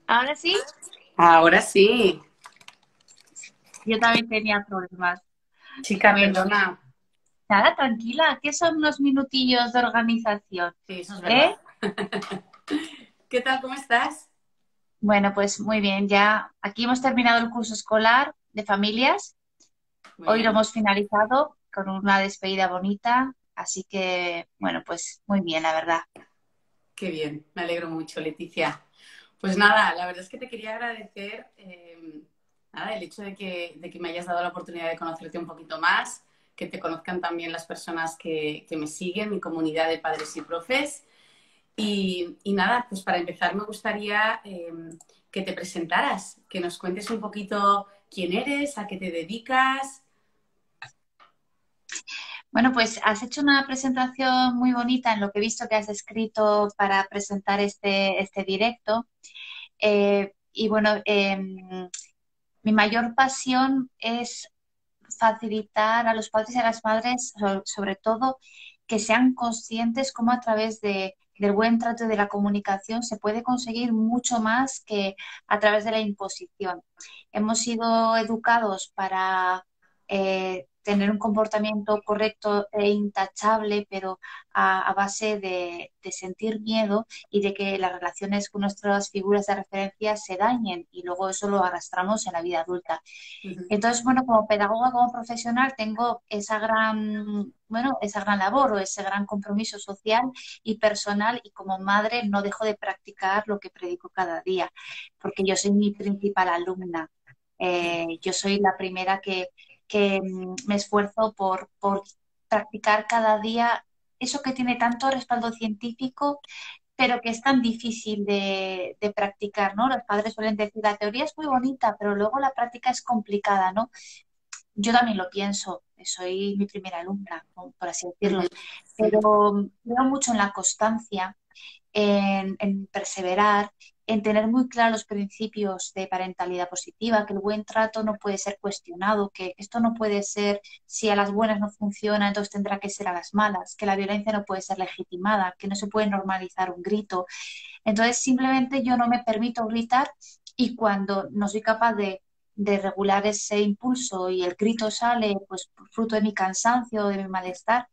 Ahora sí, Ahora sí, yo también tenía problemas. chica, Bueno, perdona. nada, tranquila, ¿qué son unos minutillos de organización? Sí, eso es verdad. ¿Eh? ¿Qué tal? ¿Cómo estás? Bueno, pues muy bien, ya aquí hemos terminado el curso escolar de familias. Muy Hoy lo bien. hemos finalizado con una despedida bonita, así que, bueno, pues muy bien, la verdad. Qué bien. Me alegro mucho, Leticia. Pues nada, la verdad es que te quería agradecer nada, el hecho de que me hayas dado la oportunidad de conocerte un poquito más, que te conozcan también las personas que me siguen, mi comunidad de padres y profes. Y nada, pues para empezar me gustaría que te presentaras, que nos cuentes un poquito quién eres, a qué te dedicas. Bueno, pues has hecho una presentación muy bonita en lo que he visto que has escrito para presentar este directo. Y bueno, mi mayor pasión es facilitar a los padres y a las madres, sobre todo, que sean conscientes cómo a través del buen trato y de la comunicación se puede conseguir mucho más que a través de la imposición. Hemos sido educados para tener un comportamiento correcto e intachable, pero a base de sentir miedo y de que las relaciones con nuestras figuras de referencia se dañen y luego eso lo arrastramos en la vida adulta. Ujú. Entonces, bueno, como pedagoga, como profesional, tengo esa gran, bueno, esa gran labor o ese gran compromiso social y personal y como madre no dejo de practicar lo que predico cada día, porque yo soy mi principal alumna. Yo soy la primera que me esfuerzo por practicar cada día eso que tiene tanto respaldo científico pero que es tan difícil de practicar, ¿no? Los padres suelen decir, la teoría es muy bonita, pero luego la práctica es complicada, ¿no? Yo también lo pienso, soy mi primera alumna, por así Ujú. decirlo, pero creo mucho en la constancia, en perseverar, en tener muy claros los principios de parentalidad positiva, que el buen trato no puede ser cuestionado, que esto no puede ser, si a las buenas no funciona, entonces tendrá que ser a las malas, que la violencia no puede ser legitimada, que no se puede normalizar un grito. Entonces, simplemente yo no me permito gritar y cuando no soy capaz de regular ese impulso y el grito sale, pues fruto de mi cansancio, de mi malestar,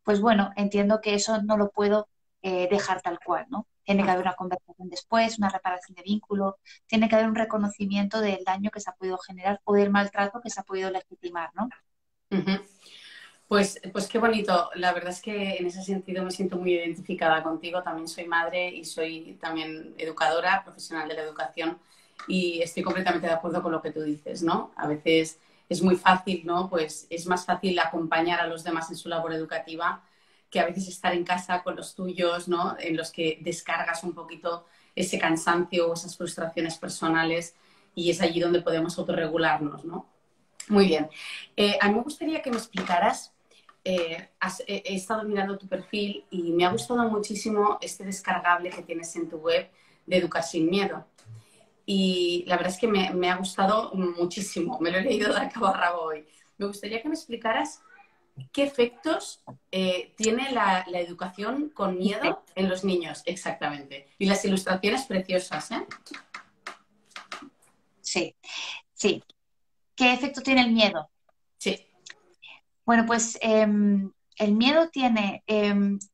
pues bueno, entiendo que eso no lo puedo dejar tal cual, ¿no? Tiene que haber una conversación después, una reparación de vínculo, tiene que haber un reconocimiento del daño que se ha podido generar o del maltrato que se ha podido legitimar, ¿no? Ujú. Pues qué bonito. La verdad es que en ese sentido me siento muy identificada contigo. También soy madre y soy también educadora, profesional de la educación y estoy completamente de acuerdo con lo que tú dices, ¿no? A veces es muy fácil, ¿no? Pues es más fácil acompañar a los demás en su labor educativa que a veces estar en casa con los tuyos, ¿no? En los que descargas un poquito ese cansancio o esas frustraciones personales y es allí donde podemos autorregularnos, ¿no? Muy bien. A mí me gustaría que me explicaras, he estado mirando tu perfil y me ha gustado muchísimo este descargable que tienes en tu web de Educar sin Miedo. Y la verdad es que me ha gustado muchísimo, me lo he leído de cabo a rabo hoy. Me gustaría que me explicaras qué efectos tiene la educación con miedo en los niños, exactamente. Y las ilustraciones preciosas, ¿eh? Sí, sí. ¿Qué efecto tiene el miedo? Sí. Bueno, pues el miedo tiene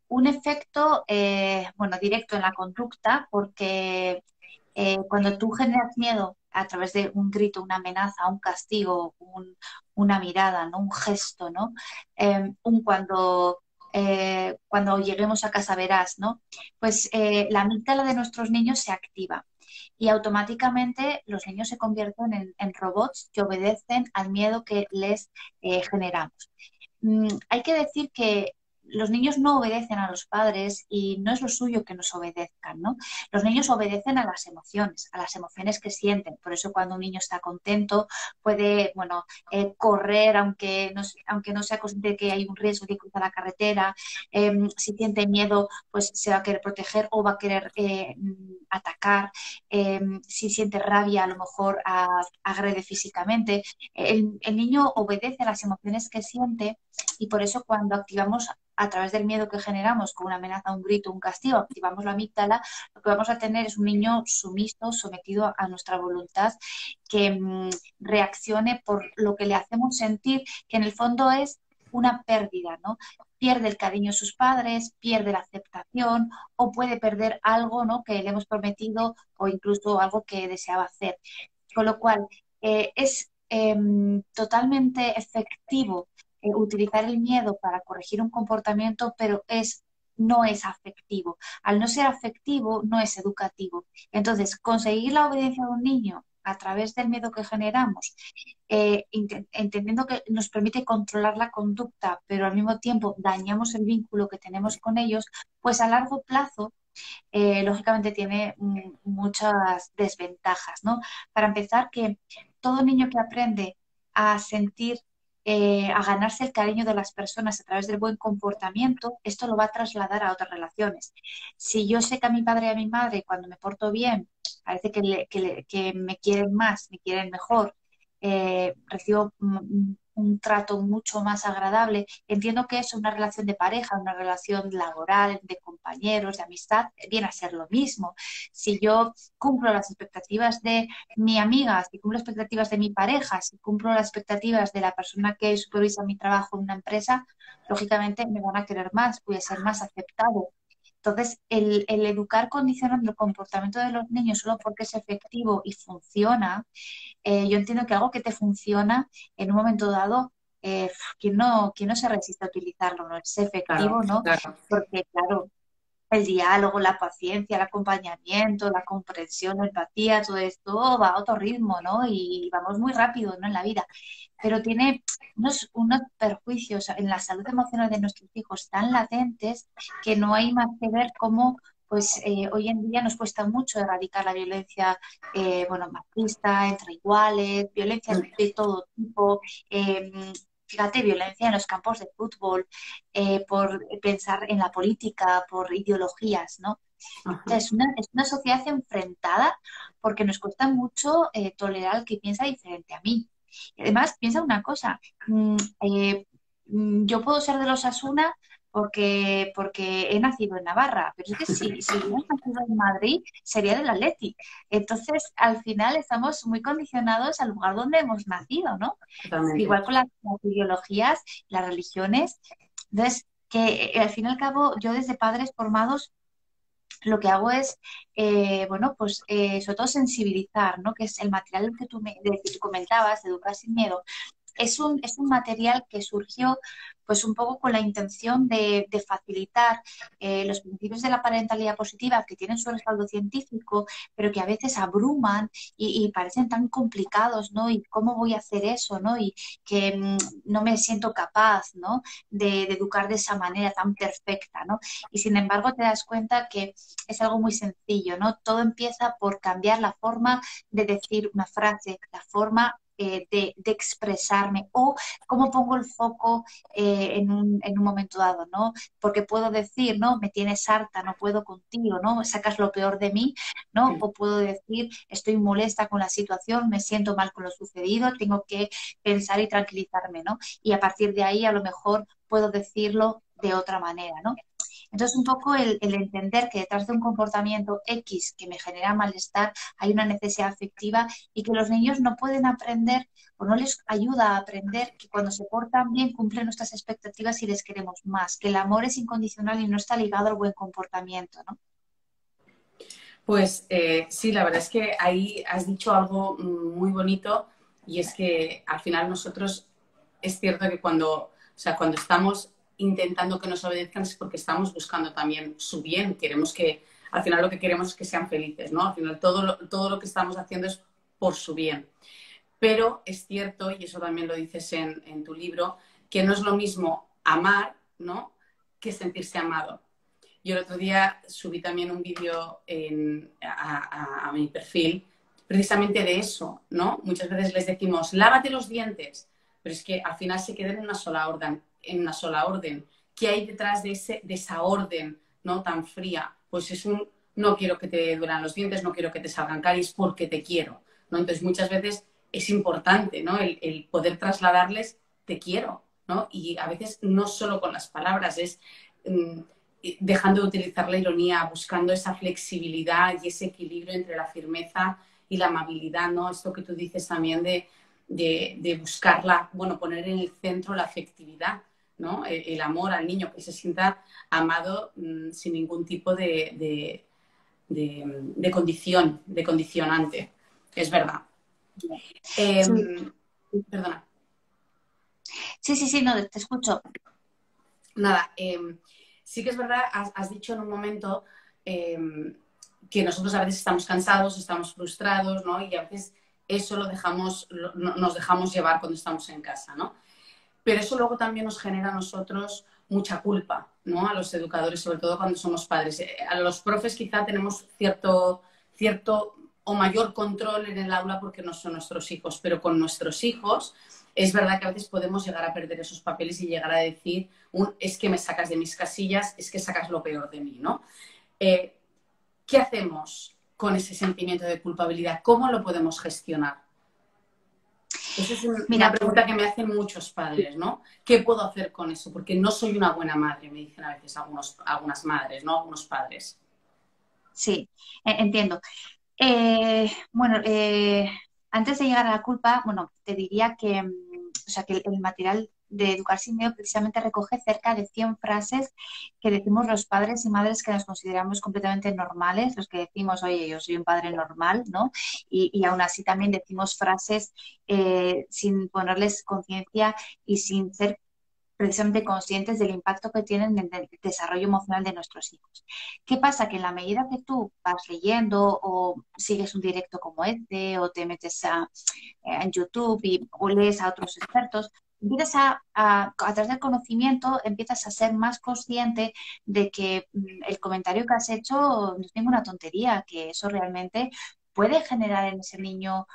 un efecto, bueno, directo en la conducta, porque cuando tú generas miedo a través de un grito, una amenaza, un castigo, una mirada, ¿no? Un gesto, ¿no? Cuando lleguemos a casa verás, ¿no? Pues la amígdala de nuestros niños se activa y automáticamente los niños se convierten en robots que obedecen al miedo que les generamos. Hay que decir que los niños no obedecen a los padres y no es lo suyo que nos obedezcan, ¿no? Los niños obedecen a las emociones que sienten. Por eso cuando un niño está contento puede, bueno, correr aunque no sea consciente de que hay un riesgo de cruzar la carretera. Si siente miedo, pues se va a querer proteger o va a querer atacar. Si siente rabia, a lo mejor agrede físicamente. El niño obedece a las emociones que siente y por eso cuando activamos a través del miedo que generamos con una amenaza, un grito, un castigo, activamos la amígdala, lo que vamos a tener es un niño sumiso, sometido a nuestra voluntad, que reaccione por lo que le hacemos sentir, que en el fondo es una pérdida, ¿no? Pierde el cariño de sus padres, pierde la aceptación o puede perder algo, ¿no?, que le hemos prometido o incluso algo que deseaba hacer. Con lo cual, es totalmente efectivo utilizar el miedo para corregir un comportamiento, pero no es afectivo. Al no ser afectivo, no es educativo. Entonces, conseguir la obediencia de un niño a través del miedo que generamos, entendiendo que nos permite controlar la conducta, pero al mismo tiempo dañamos el vínculo que tenemos con ellos, pues a largo plazo lógicamente tiene muchas desventajas, ¿no? Para empezar, que todo niño que aprende a sentir, a ganarse el cariño de las personas a través del buen comportamiento, esto lo va a trasladar a otras relaciones. Si yo sé que a mi padre y a mi madre, cuando me porto bien, parece que me quieren más, me quieren mejor, recibo un trato mucho más agradable. Entiendo que eso, una relación de pareja, una relación laboral, de compañeros, de amistad, viene a ser lo mismo. Si yo cumplo las expectativas de mi amiga, si cumplo las expectativas de mi pareja, si cumplo las expectativas de la persona que supervisa mi trabajo en una empresa, lógicamente me van a querer más, voy a ser más aceptado. Entonces, el educar condicionando el comportamiento de los niños solo porque es efectivo y funciona, yo entiendo que algo que te funciona en un momento dado, ¿quién no se resiste a utilizarlo? No es Claro, efectivo, ¿no? claro. Porque, claro, el diálogo, la paciencia, el acompañamiento, la comprensión, la empatía, todo esto va a otro ritmo, ¿no? Y vamos muy rápido, ¿no?, en la vida. Pero tiene unos perjuicios en la salud emocional de nuestros hijos tan latentes que no hay más que ver cómo, pues, hoy en día nos cuesta mucho erradicar la violencia, bueno, machista, entre iguales, violencia de todo tipo. Fíjate, violencia en los campos de fútbol, por pensar en la política, por ideologías, ¿no? Ajá. Es una sociedad enfrentada porque nos cuesta mucho tolerar al que piensa diferente a mí. Y además, piensa una cosa, yo puedo ser de los Asuna porque he nacido en Navarra, pero es que si hubiera nacido en Madrid, sería del Atleti. Entonces, al final estamos muy condicionados al lugar donde hemos nacido, ¿no? Totalmente. Igual con las ideologías, las religiones. Entonces, que al fin y al cabo, yo desde padres formados lo que hago es, bueno, pues sobre todo sensibilizar, ¿no? Que es el material del que tú comentabas, de Educar sin Miedo. Es un material que surgió pues un poco con la intención de facilitar los principios de la parentalidad positiva que tienen su respaldo científico, pero que a veces abruman y parecen tan complicados, ¿no? Y cómo voy a hacer eso, ¿no? Y que no me siento capaz, ¿no?, de educar de esa manera tan perfecta, ¿no? Y sin embargo te das cuenta que es algo muy sencillo, ¿no? Todo empieza por cambiar la forma de decir una frase, la forma de expresarme o cómo pongo el foco en un momento dado, ¿no? Porque puedo decir, ¿no?, me tienes harta, no puedo contigo, ¿no? Sacas lo peor de mí, ¿no? O puedo decir, estoy molesta con la situación, me siento mal con lo sucedido, tengo que pensar y tranquilizarme, ¿no? Y a partir de ahí a lo mejor puedo decirlo de otra manera, ¿no? Entonces, un poco el entender que detrás de un comportamiento X que me genera malestar hay una necesidad afectiva y que los niños no pueden aprender o no les ayuda a aprender que cuando se portan bien cumplen nuestras expectativas y les queremos más, que el amor es incondicional y no está ligado al buen comportamiento, ¿no? Pues sí, la verdad es que ahí has dicho algo muy bonito y es que al final nosotros es cierto que cuando estamos intentando que nos obedezcan es porque estamos buscando también su bien, queremos que, al final lo que queremos es que sean felices, ¿no? Al final todo lo que estamos haciendo es por su bien. Pero es cierto, y eso también lo dices en tu libro, que no es lo mismo amar, ¿no?, que sentirse amado. Yo el otro día subí también un vídeo a mi perfil precisamente de eso, ¿no? Muchas veces les decimos, lávate los dientes, pero es que al final se queda en una sola orden, en una sola orden. ¿Qué hay detrás de esa orden, ¿no?, tan fría? Pues es no quiero que te duelan los dientes, no quiero que te salgan caries porque te quiero, ¿no? Entonces muchas veces es importante, ¿no?, el poder trasladarles te quiero. ¿no? Y a veces no solo con las palabras, es mm, dejando de utilizar la ironía, buscando esa flexibilidad y ese equilibrio entre la firmeza y la amabilidad, ¿no? Esto que tú dices también de buscarla, bueno, poner en el centro la afectividad, ¿no? El amor al niño, que se sienta amado sin ningún tipo de condición, de condicionante. Es verdad. Eh, Sí, Perdona. sí, no, te escucho. Nada, sí que es verdad, has dicho en un momento eh, que nosotros a veces estamos cansados, estamos frustrados, ¿no? Y a veces eso nos dejamos llevar cuando estamos en casa, ¿no? Pero eso luego también nos genera a nosotros mucha culpa, ¿no? A los educadores, sobre todo cuando somos padres. A los profes quizá tenemos cierto o mayor control en el aula porque no son nuestros hijos, pero con nuestros hijos es verdad que a veces podemos llegar a perder esos papeles y llegar a decir, es que me sacas de mis casillas, es que sacas lo peor de mí, ¿no? Eh, ¿Qué hacemos con ese sentimiento de culpabilidad? ¿Cómo lo podemos gestionar? Esa es una Mira, pues pregunta que me hacen muchos padres, ¿no? ¿Qué puedo hacer con eso? Porque no soy una buena madre, me dicen a veces algunas madres, ¿no? Algunos padres. sí, entiendo. Bueno, antes de llegar a la culpa, bueno, te diría que, o sea, que el material de Educar sin Miedo precisamente recoge cerca de 100 frases que decimos los padres y madres que nos consideramos completamente normales, los que decimos, oye, yo soy un padre normal, ¿no? Y aún así también decimos frases sin ponerles conciencia y sin ser precisamente conscientes del impacto que tienen en el desarrollo emocional de nuestros hijos. ¿Qué pasa? Que en la medida que tú vas leyendo o sigues un directo como este o te metes en YouTube o lees a otros expertos, empiezas a través del conocimiento, empiezas a ser más consciente de que el comentario que has hecho no es ninguna tontería, que eso realmente puede generar en ese niño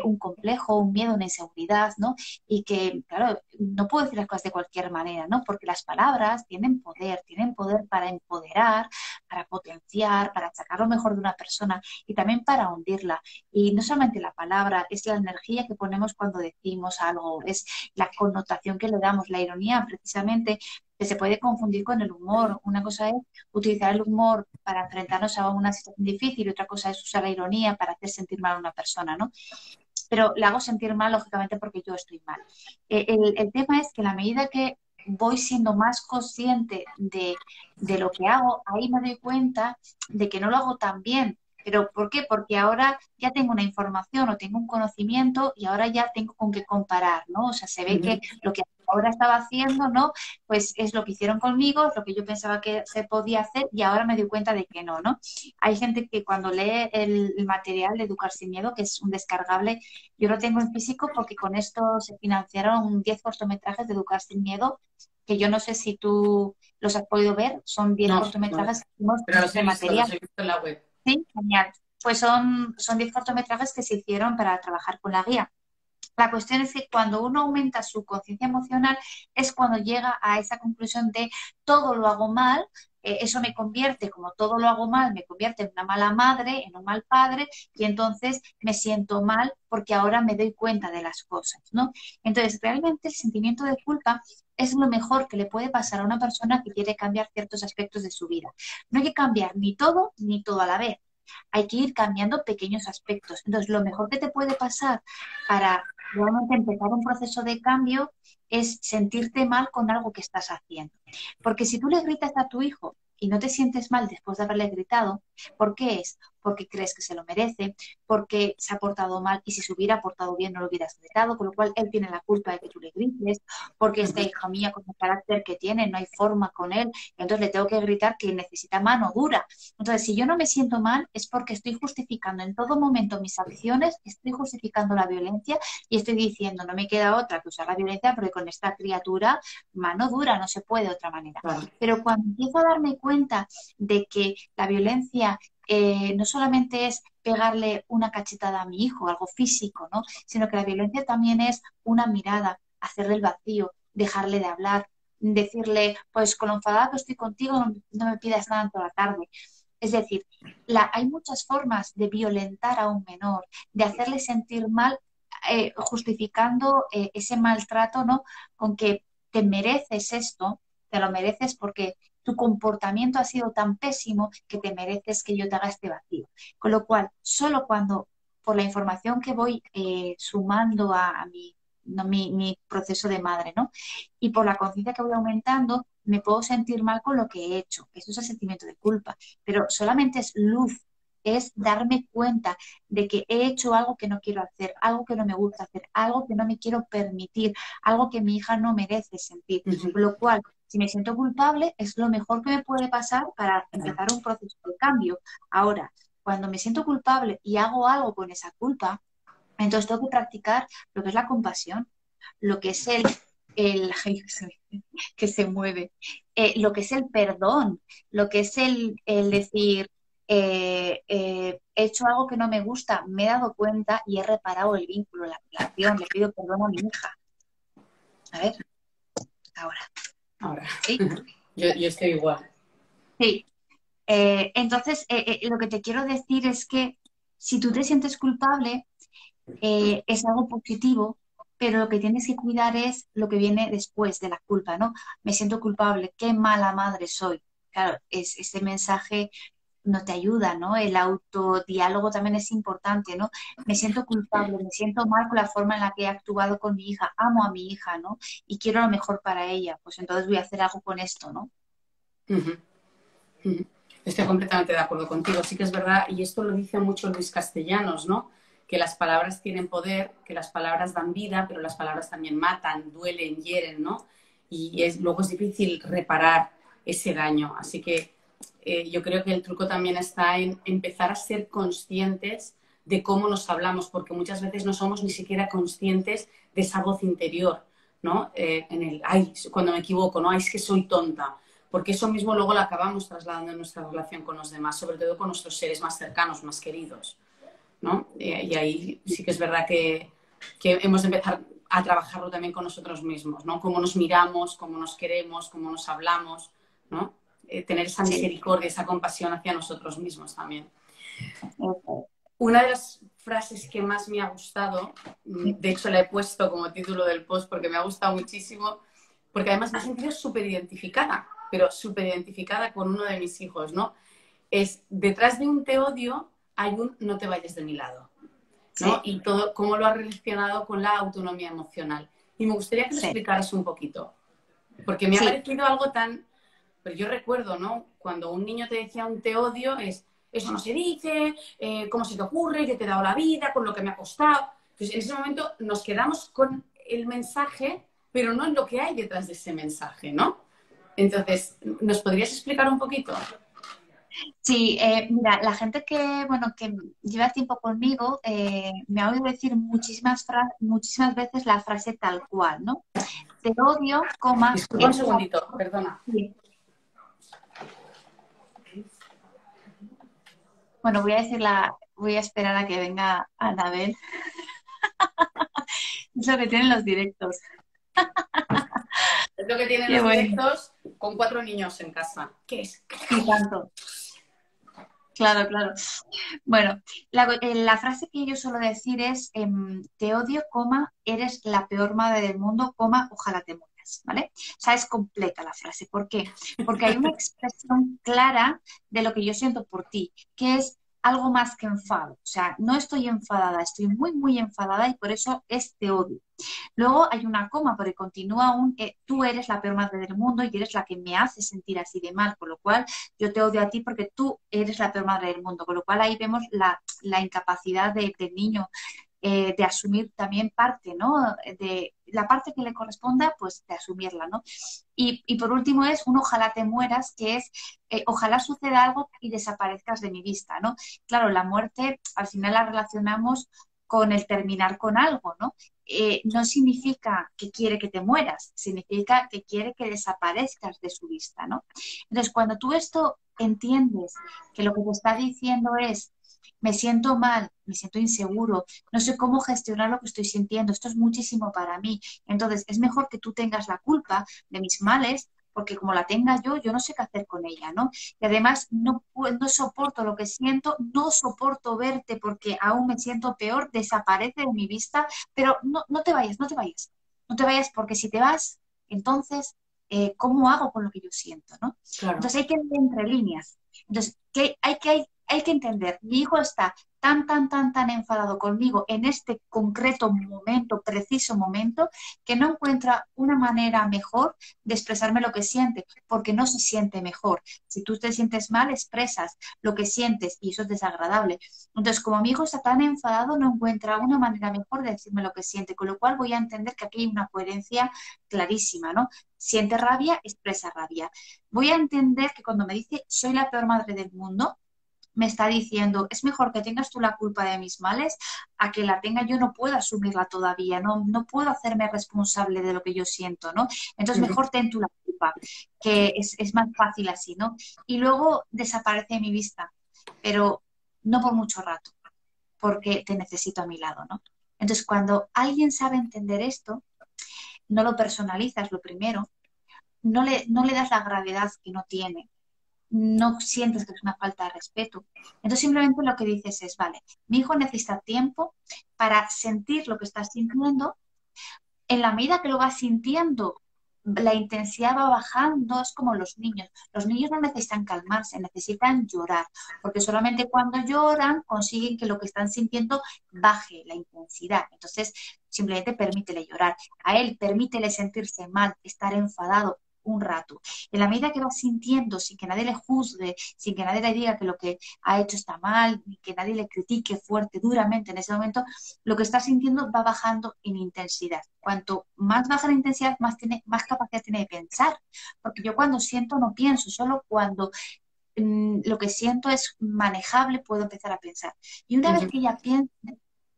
un complejo, un miedo, una inseguridad, ¿no? Y que, claro, no puedo decir las cosas de cualquier manera, ¿no? Porque las palabras tienen poder para empoderar, para potenciar, para sacar lo mejor de una persona y también para hundirla. Y no solamente la palabra, es la energía que ponemos cuando decimos algo, es la connotación que le damos, la ironía precisamente que se puede confundir con el humor. Una cosa es utilizar el humor para enfrentarnos a una situación difícil y otra cosa es usar la ironía para hacer sentir mal a una persona, ¿no? Pero le hago sentir mal, lógicamente, porque yo estoy mal. El tema es que a la medida que voy siendo más consciente de lo que hago, ahí me doy cuenta de que no lo hago tan bien. ¿Pero por qué? Porque ahora ya tengo una información o tengo un conocimiento y ahora ya tengo con qué comparar, ¿no? O sea, se ve que lo que ahora estaba haciendo, ¿no? Pues es lo que hicieron conmigo, es lo que yo pensaba que se podía hacer y ahora me doy cuenta de que no, ¿no? Hay gente que cuando lee el material de Educar sin Miedo, que es un descargable, yo lo tengo en físico porque con esto se financiaron 10 cortometrajes de Educar sin Miedo, que yo no sé si tú los has podido ver, son 10 No, no, cortometrajes que hicimos pero con este material. los he visto en la web. Sí, genial. Pues son 10 cortometrajes que se hicieron para trabajar con la guía. La cuestión es que cuando uno aumenta su conciencia emocional es cuando llega a esa conclusión de todo lo hago mal, eso me convierte, como todo lo hago mal, me convierte en una mala madre, en un mal padre, y entonces me siento mal porque ahora me doy cuenta de las cosas, ¿no? Entonces, realmente el sentimiento de culpa es lo mejor que le puede pasar a una persona que quiere cambiar ciertos aspectos de su vida. No hay que cambiar ni todo a la vez. Hay que ir cambiando pequeños aspectos. Entonces, lo mejor que te puede pasar para realmente empezar un proceso de cambio es sentirte mal con algo que estás haciendo. Porque si tú le gritas a tu hijo y no te sientes mal después de haberle gritado, ¿por qué es? Porque crees que se lo merece, porque se ha portado mal y si se hubiera portado bien no lo hubieras gritado, con lo cual él tiene la culpa de que tú le grites, porque esta hija mía con el carácter que tiene no hay forma con él, entonces le tengo que gritar que necesita mano dura. Entonces, si yo no me siento mal es porque estoy justificando en todo momento mis acciones, estoy justificando la violencia y estoy diciendo, no me queda otra que usar la violencia porque con esta criatura, mano dura, no se puede de otra manera. Claro. Pero cuando empiezo a darme cuenta de que la violencia no solamente es pegarle una cachetada a mi hijo, algo físico, ¿no? Sino que la violencia también es una mirada, hacerle el vacío, dejarle de hablar, decirle, pues con lo enfadada que estoy contigo, no me pidas nada en toda la tarde. Es decir, hay muchas formas de violentar a un menor, de hacerle sentir mal, justificando ese maltrato, ¿no? Con que te mereces esto, te lo mereces porque tu comportamiento ha sido tan pésimo que te mereces que yo te haga este vacío. Con lo cual, solo cuando, por la información que voy sumando a mi, no, mi proceso de madre, ¿no? Y por la conciencia que voy aumentando, me puedo sentir mal con lo que he hecho. Eso es el sentimiento de culpa. Pero solamente es luz, es darme cuenta de que he hecho algo que no quiero hacer, algo que no me gusta hacer, algo que no me quiero permitir, algo que mi hija no merece sentir. Ujú. Con lo cual, si me siento culpable, es lo mejor que me puede pasar para Claro. empezar un proceso de cambio. Ahora, cuando me siento culpable y hago algo con esa culpa, entonces tengo que practicar lo que es la compasión, lo que es el que se mueve, lo que es el perdón, lo que es el decir, he hecho algo que no me gusta, me he dado cuenta y he reparado el vínculo, la relación, le pido perdón a mi hija. A ver, ahora, Ahora, ¿sí? yo estoy igual. Sí. Entonces, lo que te quiero decir es que si tú te sientes culpable, es algo positivo, pero lo que tienes que cuidar es lo que viene después de la culpa, ¿no? Me siento culpable, qué mala madre soy. Claro, ese mensaje no te ayuda, ¿no? El autodiálogo también es importante, ¿no? Me siento culpable, me siento mal con la forma en la que he actuado con mi hija, amo a mi hija, ¿no? Y quiero lo mejor para ella, pues entonces voy a hacer algo con esto, ¿no? Ujú, ujú. Estoy completamente de acuerdo contigo. Sí que es verdad, y esto lo dice mucho Luis Castellanos, ¿no? Que las palabras tienen poder, que las palabras dan vida, pero las palabras también matan, duelen, hieren, ¿no? Y luego es difícil reparar ese daño. Así que yo creo que el truco también está en empezar a ser conscientes de cómo nos hablamos, porque muchas veces no somos ni siquiera conscientes de esa voz interior, ¿no? En el, ay, cuando me equivoco, ¿no? Ay, es que soy tonta, porque eso mismo luego lo acabamos trasladando en nuestra relación con los demás, sobre todo con nuestros seres más cercanos, más queridos, ¿no? Y ahí sí que es verdad que hemos de empezar a trabajarlo también con nosotros mismos, ¿no? Cómo nos miramos, cómo nos queremos, cómo nos hablamos, ¿no? Tener esa Sí, misericordia, esa compasión hacia nosotros mismos también. eso. Una de las frases que más me ha gustado, de hecho la he puesto como título del post porque me ha gustado muchísimo, porque además me he sentido súper identificada, pero súper identificada con uno de mis hijos, ¿no? Es, detrás de un te odio hay un no te vayas de mi lado, ¿no? Sí, Y todo cómo lo ha relacionado con la autonomía emocional. Y me gustaría que lo sí, explicaras un poquito, porque me ha sí, parecido algo tan... Pero yo recuerdo, ¿no? Cuando un niño te decía un te odio, es, eso no se dice, ¿cómo se te ocurre? Yo te he dado la vida, con lo que me ha costado. Entonces, en ese momento nos quedamos con el mensaje, pero no en lo que hay detrás de ese mensaje, ¿no? Entonces, ¿nos podrías explicar un poquito? sí. Mira, la gente que, bueno, que lleva tiempo conmigo me ha oído decir muchísimas veces la frase tal cual, ¿no? Te odio, coma, Disculpa un eres la... segundito, perdona. Sí. Bueno, voy a esperar a que venga Anabel. Es lo que tienen los directos. Es lo que tienen Qué los bueno. directos con 4 niños en casa. ¿Qué es? Y tanto. Claro, claro. Bueno, la frase que yo suelo decir es, te odio, coma, eres la peor madre del mundo, coma, ojalá te mueras, ¿vale? O sea, es completa la frase. ¿Por qué? Porque hay una expresión clara de lo que yo siento por ti, que es algo más que enfado. O sea, no estoy enfadada, estoy muy, muy enfadada y por eso es te odio. Luego hay una coma, porque continúa un, tú eres la peor madre del mundo y eres la que me hace sentir así de mal, con lo cual yo te odio a ti porque tú eres la peor madre del mundo, con lo cual ahí vemos la incapacidad del niño de asumir también parte, ¿no? De la parte que le corresponda, pues de asumirla, ¿no? Y por último es un ojalá te mueras, que es ojalá suceda algo y desaparezcas de mi vista, ¿no? Claro, la muerte al final la relacionamos con el terminar con algo, ¿no? No significa que quiere que te mueras, significa que quiere que desaparezcas de su vista, ¿no? Entonces, cuando tú esto entiendes, que lo que te está diciendo es, me siento mal, me siento inseguro, no sé cómo gestionar lo que estoy sintiendo, esto es muchísimo para mí, entonces es mejor que tú tengas la culpa de mis males, porque como la tenga yo, yo no sé qué hacer con ella, ¿no? Y además no soporto lo que siento, no soporto verte porque aún me siento peor, desaparece de mi vista, pero no, no te vayas, no te vayas, no te vayas porque si te vas Entonces, ¿cómo hago con lo que yo siento, ¿no? Claro. Entonces hay que leer entre líneas. Entonces, hay que entender, mi hijo está tan enfadado conmigo en este concreto momento, preciso momento, que no encuentra una manera mejor de expresarme lo que siente, porque no se siente mejor. Si tú te sientes mal, expresas lo que sientes y eso es desagradable. Entonces, como mi hijo está tan enfadado, no encuentra una manera mejor de decirme lo que siente, con lo cual voy a entender que aquí hay una coherencia clarísima, ¿no? Siente rabia, expresa rabia. Voy a entender que cuando me dice soy la peor madre del mundo, me está diciendo, es mejor que tengas tú la culpa de mis males a que la tenga yo, no puedo asumirla todavía, no puedo hacerme responsable de lo que yo siento, ¿no? Entonces mejor ten tú la culpa, que es más fácil así, ¿no? Y luego desaparece de mi vista, pero no por mucho rato, porque te necesito a mi lado, ¿no? Entonces cuando alguien sabe entender esto, no lo personalizas, lo primero, no le das la gravedad que no tiene, no sientes que es una falta de respeto. Entonces simplemente lo que dices es, vale, mi hijo necesita tiempo para sentir lo que está sintiendo. En la medida que lo va sintiendo, la intensidad va bajando, es como los niños. Los niños no necesitan calmarse, necesitan llorar, porque solamente cuando lloran consiguen que lo que están sintiendo baje la intensidad. Entonces, simplemente permítele llorar. A él permítele sentirse mal, estar enfadado un rato. En la medida que va sintiendo, sin que nadie le juzgue, sin que nadie le diga que lo que ha hecho está mal, ni que nadie le critique fuerte, duramente en ese momento, lo que está sintiendo va bajando en intensidad. Cuanto más baja la intensidad, más capacidad tiene de pensar. Porque yo cuando siento no pienso, solo cuando lo que siento es manejable puedo empezar a pensar. Y una vez que ya pienso,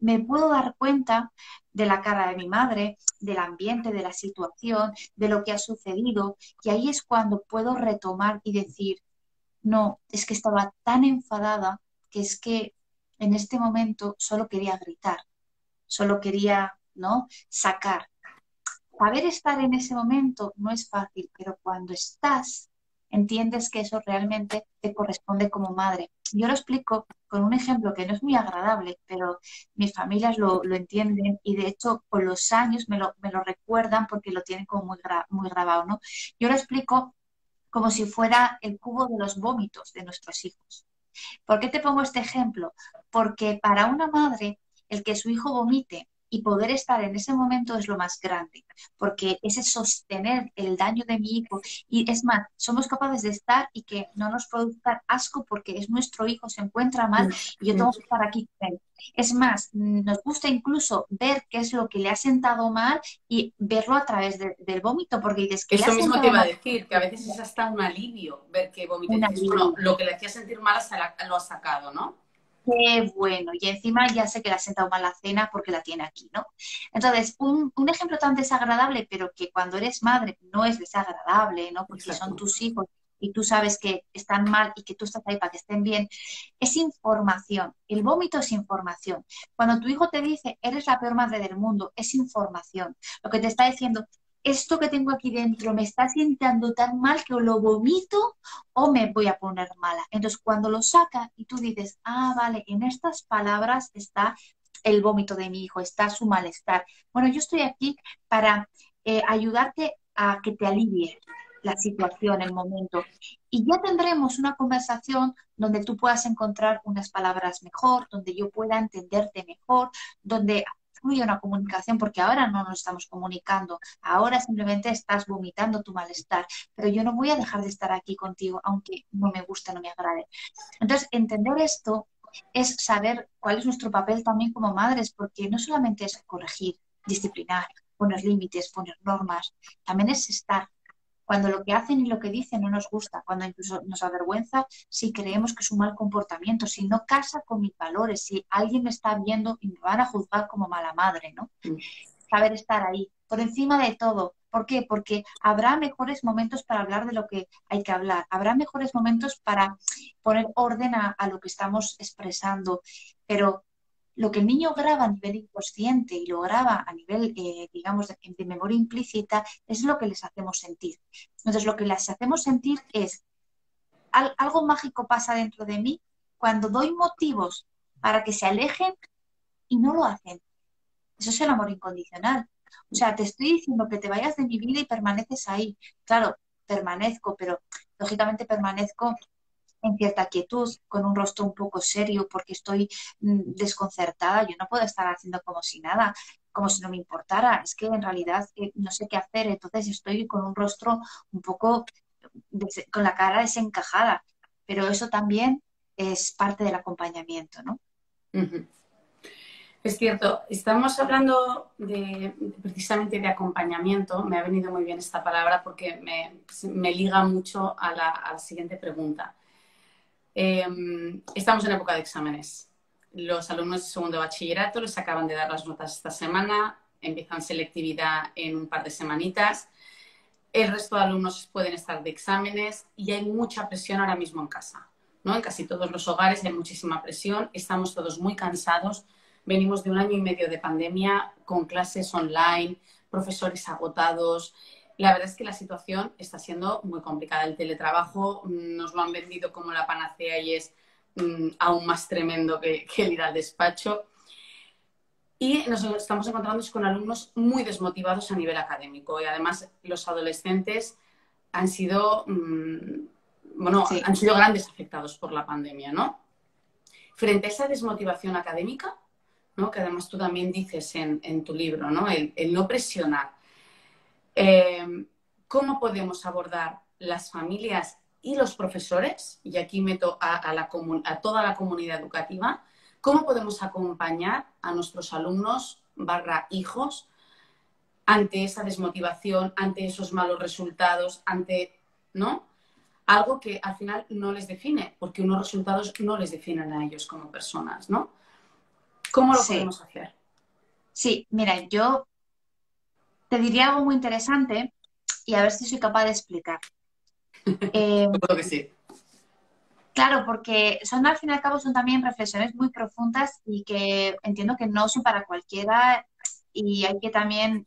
me puedo dar cuenta de la cara de mi madre, del ambiente, de la situación, de lo que ha sucedido. Y ahí es cuando puedo retomar y decir, no, es que estaba tan enfadada que es que en este momento solo quería gritar, solo quería, ¿no? Sacar. Saber estar en ese momento no es fácil, pero cuando estás, entiendes que eso realmente te corresponde como madre. Yo lo explico con un ejemplo que no es muy agradable, pero mis familias lo entienden y de hecho con los años me lo recuerdan porque lo tienen como muy grabado, ¿no? Yo lo explico como si fuera el cubo de los vómitos de nuestros hijos. ¿Por qué te pongo este ejemplo? Porque para una madre, el que su hijo vomite y poder estar en ese momento es lo más grande, porque ese sostener el daño de mi hijo, y es más, somos capaces de estar y que no nos produzca asco porque es nuestro hijo, se encuentra mal y yo tengo que estar aquí con él. Es más, nos gusta incluso ver qué es lo que le ha sentado mal y verlo a través del vómito, porque dices que le ha Eso mismo te sentado iba a mal. decir, que a veces es hasta un alivio ver que vomita y Una dices, bueno, lo que le hacía sentir mal lo ha sacado, ¿no? Qué bueno, y encima ya sé que le ha sentado mal la cena porque la tiene aquí, ¿no? Entonces, un ejemplo tan desagradable, pero que cuando eres madre no es desagradable, ¿no? Porque son Exacto. tus hijos y tú sabes que están mal y que tú estás ahí para que estén bien, es información. El vómito es información. Cuando tu hijo te dice, eres la peor madre del mundo, es información. Lo que te está diciendo, esto que tengo aquí dentro me está sintiendo tan mal que o lo vomito o me voy a poner mala. Entonces, cuando lo saca y tú dices, ah, vale, en estas palabras está el vómito de mi hijo, está su malestar. Bueno, yo estoy aquí para ayudarte a que te alivie la situación, el momento. Y ya tendremos una conversación donde tú puedas encontrar unas palabras mejor, donde yo pueda entenderte mejor, donde fluya una comunicación, porque ahora no nos estamos comunicando, ahora simplemente estás vomitando tu malestar, pero yo no voy a dejar de estar aquí contigo, aunque no me guste, no me agrade. Entonces, entender esto es saber cuál es nuestro papel también como madres, porque no solamente es corregir, disciplinar, poner límites, poner normas, también es estar. Cuando lo que hacen y lo que dicen no nos gusta, cuando incluso nos avergüenza, si creemos que es un mal comportamiento, si no casa con mis valores, si alguien me está viendo y me van a juzgar como mala madre, ¿no? Saber estar ahí, por encima de todo. ¿Por qué? Porque habrá mejores momentos para hablar de lo que hay que hablar, habrá mejores momentos para poner orden a lo que estamos expresando, pero lo que el niño graba a nivel inconsciente y lo graba a nivel, digamos, de memoria implícita, es lo que les hacemos sentir. Entonces, lo que les hacemos sentir es algo mágico pasa dentro de mí cuando doy motivos para que se alejen y no lo hacen. Eso es el amor incondicional. O sea, te estoy diciendo que te vayas de mi vida y permaneces ahí. Claro, permanezco, pero lógicamente permanezco en cierta quietud, con un rostro un poco serio, porque estoy desconcertada. Yo no puedo estar haciendo como si nada, como si no me importara. Es que en realidad no sé qué hacer, entonces estoy con un rostro un poco con la cara desencajada. Pero eso también es parte del acompañamiento, ¿no? Ujú. Es cierto, estamos hablando precisamente de acompañamiento. Me ha venido muy bien esta palabra porque me liga mucho a la siguiente pregunta. Estamos en época de exámenes. Los alumnos de segundo de bachillerato les acaban de dar las notas esta semana, empiezan selectividad en un par de semanitas. El resto de alumnos pueden estar de exámenes y hay mucha presión ahora mismo en casa, ¿no? En casi todos los hogares hay muchísima presión, estamos todos muy cansados, venimos de 1 año y medio de pandemia con clases online, profesores agotados. La verdad es que la situación está siendo muy complicada. El teletrabajo nos lo han vendido como la panacea y es aún más tremendo que el ir al despacho. Y nos estamos encontrando con alumnos muy desmotivados a nivel académico y además los adolescentes han sido, bueno, Sí. han sido grandes afectados por la pandemia, ¿no? Frente a esa desmotivación académica, ¿no? Que además tú también dices en tu libro, ¿no? El no presionar. ¿Cómo podemos abordar las familias y los profesores? Y aquí meto a toda la comunidad educativa. ¿Cómo podemos acompañar a nuestros alumnos / hijos ante esa desmotivación, ante esos malos resultados, ante, ¿no? Algo que al final no les define, porque unos resultados no les definen a ellos como personas, ¿no? ¿Cómo lo Sí, podemos hacer? sí, mira, yo te diría algo muy interesante y a ver si soy capaz de explicar. Eh, Seguro que sí. claro, porque son al fin y al cabo son también reflexiones muy profundas y que entiendo que no son para cualquiera y hay que también,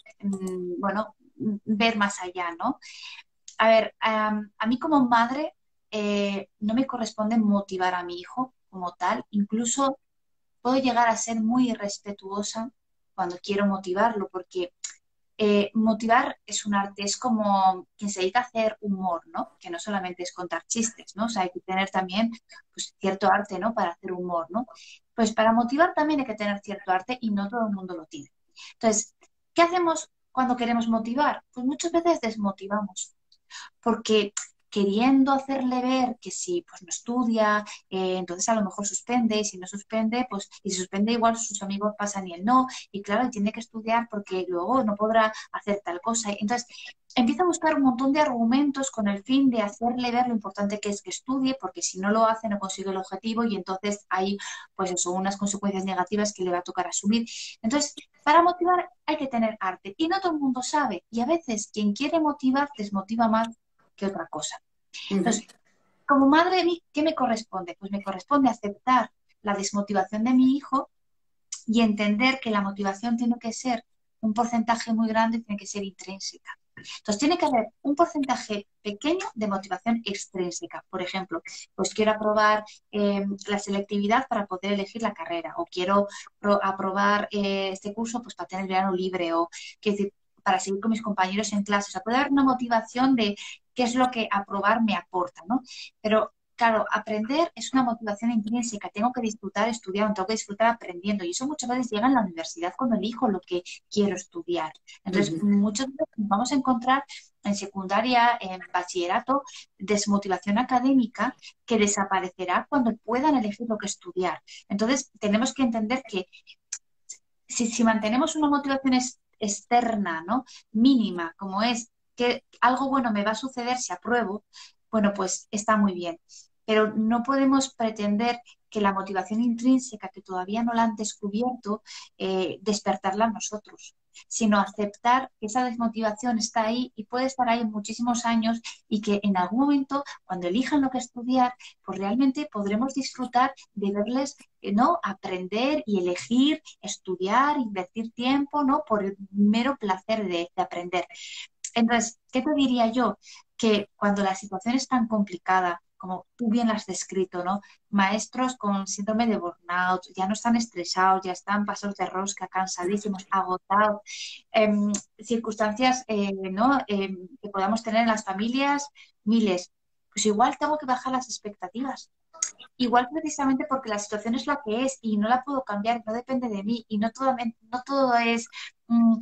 bueno, ver más allá, ¿no? A ver, a mí como madre no me corresponde motivar a mi hijo como tal, incluso puedo llegar a ser muy irrespetuosa cuando quiero motivarlo, porque motivar es un arte, es como quien se dedica a hacer humor, ¿no? Que no solamente es contar chistes, ¿no? O sea, hay que tener también pues, cierto arte, ¿no? Para hacer humor, ¿no? Pues para motivar también hay que tener cierto arte y no todo el mundo lo tiene. Entonces, ¿qué hacemos cuando queremos motivar? Pues muchas veces desmotivamos porque queriendo hacerle ver que si pues no estudia, entonces a lo mejor suspende, y si no suspende, pues y si suspende igual sus amigos pasan y él no, y claro, él tiene que estudiar porque luego no podrá hacer tal cosa. Entonces empieza a buscar un montón de argumentos con el fin de hacerle ver lo importante que es que estudie, porque si no lo hace no consigue el objetivo y entonces hay pues eso, unas consecuencias negativas que le va a tocar asumir. Entonces, para motivar hay que tener arte y no todo el mundo sabe y a veces quien quiere motivar desmotiva más que otra cosa. Uh -huh. Entonces, como madre, ¿qué me corresponde? Pues me corresponde aceptar la desmotivación de mi hijo y entender que la motivación tiene que ser un porcentaje muy grande, tiene que ser intrínseca. Entonces, tiene que haber un porcentaje pequeño de motivación extrínseca. Por ejemplo, pues quiero aprobar la selectividad para poder elegir la carrera, o quiero aprobar este curso pues para tener el verano libre, o quiero decir, para seguir con mis compañeros en clase. O sea, puede haber una motivación de qué es lo que aprobar me aporta, ¿no? Pero claro, aprender es una motivación intrínseca. Tengo que disfrutar estudiando, tengo que disfrutar aprendiendo. Y eso muchas veces llega en la universidad cuando elijo lo que quiero estudiar. Uh Entonces, -huh. muchas veces nos vamos a encontrar en secundaria, en bachillerato, desmotivación académica que desaparecerá cuando puedan elegir lo que estudiar. Entonces, tenemos que entender que si mantenemos una motivación externa, ¿no? Mínima, como es que algo bueno me va a suceder si apruebo, bueno, pues está muy bien. Pero no podemos pretender que la motivación intrínseca, que todavía no la han descubierto, despertarla nosotros, sino aceptar que esa desmotivación está ahí y puede estar ahí muchísimos años y que en algún momento, cuando elijan lo que estudiar, pues realmente podremos disfrutar de verles, ¿no? Aprender y elegir, estudiar, invertir tiempo, ¿no? Por el mero placer de aprender. Entonces, ¿qué te diría yo? Que cuando la situación es tan complicada, como tú bien lo has descrito, ¿no? Maestros con síndrome de burnout, ya no están estresados, ya están pasados de rosca, cansadísimos, agotados, circunstancias, ¿no? Que podamos tener en las familias, miles. Pues igual tengo que bajar las expectativas. Igual precisamente porque la situación es la que es y no la puedo cambiar, no depende de mí y no todo es... mm,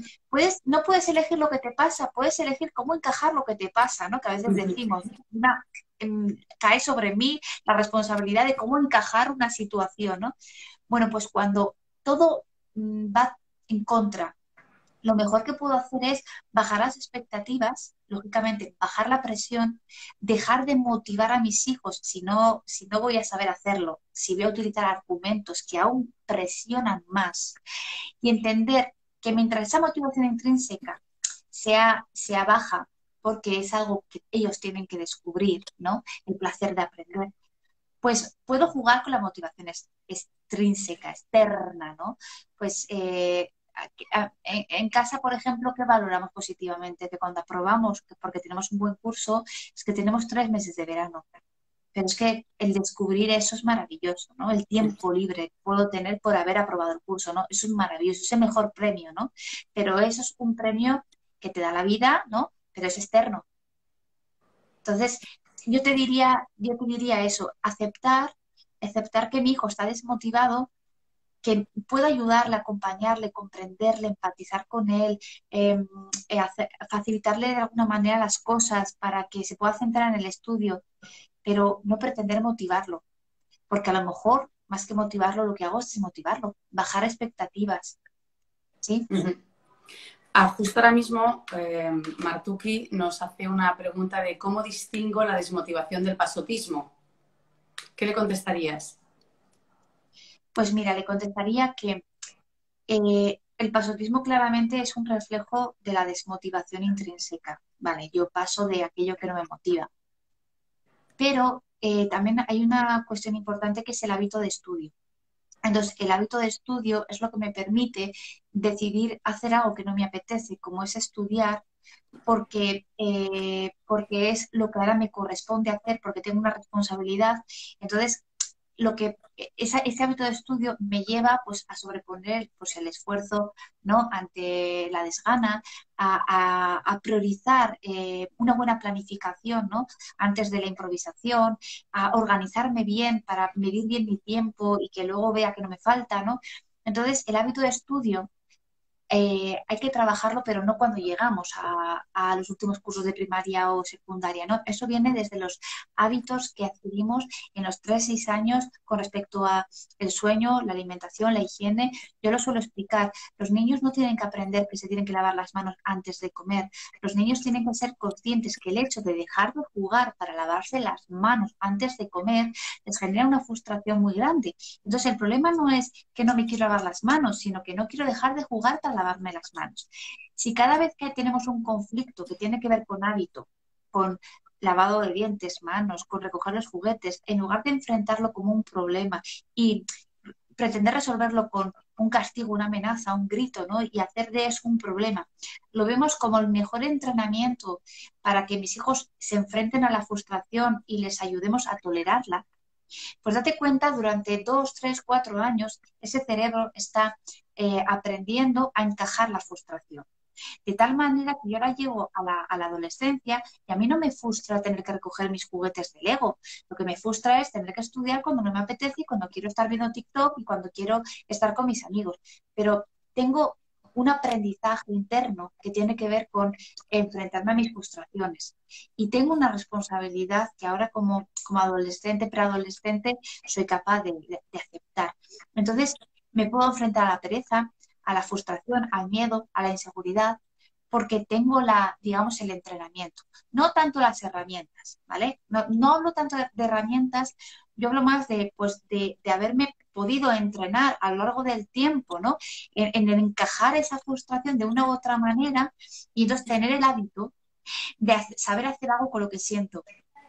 no puedes elegir lo que te pasa, puedes elegir cómo encajar lo que te pasa, ¿no? Que a veces decimos, cae sobre mí la responsabilidad de cómo encajar una situación, ¿no? Bueno, pues cuando todo va en contra, lo mejor que puedo hacer es bajar las expectativas, lógicamente, bajar la presión, dejar de motivar a mis hijos si no voy a saber hacerlo, si voy a utilizar argumentos que aún presionan más y entender que mientras esa motivación intrínseca sea baja, porque es algo que ellos tienen que descubrir, ¿no? El placer de aprender, pues puedo jugar con la motivación extrínseca, externa, ¿no? Pues en casa, por ejemplo, ¿qué valoramos positivamente? Que cuando aprobamos, porque tenemos un buen curso, es que tenemos 3 meses de verano. Pero es que el descubrir eso es maravilloso, ¿no? El tiempo libre que puedo tener por haber aprobado el curso, ¿no? Eso es maravilloso, es el mejor premio, ¿no? Pero eso es un premio que te da la vida, ¿no? Pero es externo. Entonces, yo te diría eso, aceptar que mi hijo está desmotivado, que puedo ayudarle, acompañarle, comprenderle, empatizar con él, facilitarle de alguna manera las cosas para que se pueda centrar en el estudio, pero no pretender motivarlo, porque a lo mejor, más que motivarlo, lo que hago es desmotivarlo, bajar expectativas, ¿sí? Justo ahora mismo, Martuki nos hace una pregunta de cómo distingo la desmotivación del pasotismo. ¿Qué le contestarías? Pues mira, le contestaría que el pasotismo claramente es un reflejo de la desmotivación intrínseca. Vale, yo paso de aquello que no me motiva. Pero también hay una cuestión importante que es el hábito de estudio. Entonces, el hábito de estudio es lo que me permite decidir hacer algo que no me apetece, como es estudiar, porque es lo que ahora me corresponde hacer, porque tengo una responsabilidad. Entonces, ese hábito de estudio me lleva pues a sobreponer pues el esfuerzo, ¿no? Ante la desgana, a priorizar una buena planificación, ¿no? Antes de la improvisación, a organizarme bien para medir bien mi tiempo y que luego vea que no me falta, ¿no? Entonces, el hábito de estudio hay que trabajarlo, pero no cuando llegamos a los últimos cursos de primaria o secundaria, ¿no? Eso viene desde los hábitos que adquirimos en los 3 6 años con respecto a el sueño, la alimentación, la higiene. Yo lo suelo explicar. Los niños no tienen que aprender que se tienen que lavar las manos antes de comer. Los niños tienen que ser conscientes que el hecho de dejar de jugar para lavarse las manos antes de comer les genera una frustración muy grande. Entonces, el problema no es que no me quiero lavar las manos, sino que no quiero dejar de jugar para lavarme las manos. Si cada vez que tenemos un conflicto que tiene que ver con hábito, con lavado de dientes, manos, con recoger los juguetes, en lugar de enfrentarlo como un problema y pretender resolverlo con un castigo, una amenaza, un grito, ¿no? Y hacer de eso un problema. Lo vemos como el mejor entrenamiento para que mis hijos se enfrenten a la frustración y les ayudemos a tolerarla. Pues date cuenta, durante 2 3 4 años, ese cerebro está aprendiendo a encajar la frustración. De tal manera que yo ahora llego a la adolescencia y a mí no me frustra tener que recoger mis juguetes de Lego. Lo que me frustra es tener que estudiar cuando no me apetece y cuando quiero estar viendo TikTok y cuando quiero estar con mis amigos. Pero tengo un aprendizaje interno que tiene que ver con enfrentarme a mis frustraciones. Y tengo una responsabilidad que ahora como adolescente, preadolescente, soy capaz de aceptar. Entonces, me puedo enfrentar a la pereza, a la frustración, al miedo, a la inseguridad, porque tengo digamos, el entrenamiento. No tanto las herramientas, ¿vale? No hablo tanto de herramientas, yo hablo más de haberme podido entrenar a lo largo del tiempo, ¿no? En encajar esa frustración de una u otra manera y entonces tener el hábito de saber hacer algo con lo que siento,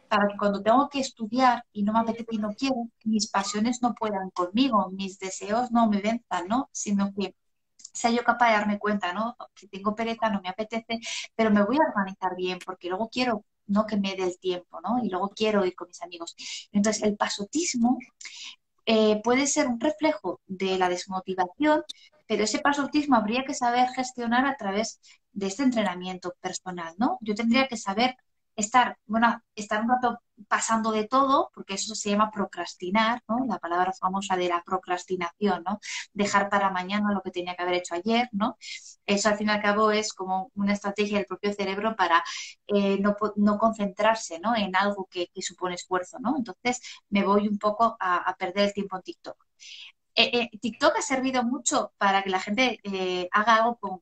para que cuando tengo que estudiar y no me apetece y no quiero, mis pasiones no puedan conmigo, mis deseos no me venzan, ¿no? Sino que sea yo capaz de darme cuenta, ¿no? Que tengo pereza, no me apetece, pero me voy a organizar bien porque luego quiero ¿no? Que me dé el tiempo, ¿no? Y luego quiero ir con mis amigos. Entonces, el pasotismo puede ser un reflejo de la desmotivación, pero ese pasotismo habría que saber gestionar a través de este entrenamiento personal, ¿no? Yo tendría que saber estar un rato pasando de todo, porque eso se llama procrastinar, ¿no? La palabra famosa de la procrastinación, ¿no? Dejar para mañana lo que tenía que haber hecho ayer, ¿no? Eso al fin y al cabo es como una estrategia del propio cerebro para no concentrarse, ¿no? En algo que supone esfuerzo, ¿no? Entonces me voy un poco a perder el tiempo en TikTok. TikTok ha servido mucho para que la gente haga algo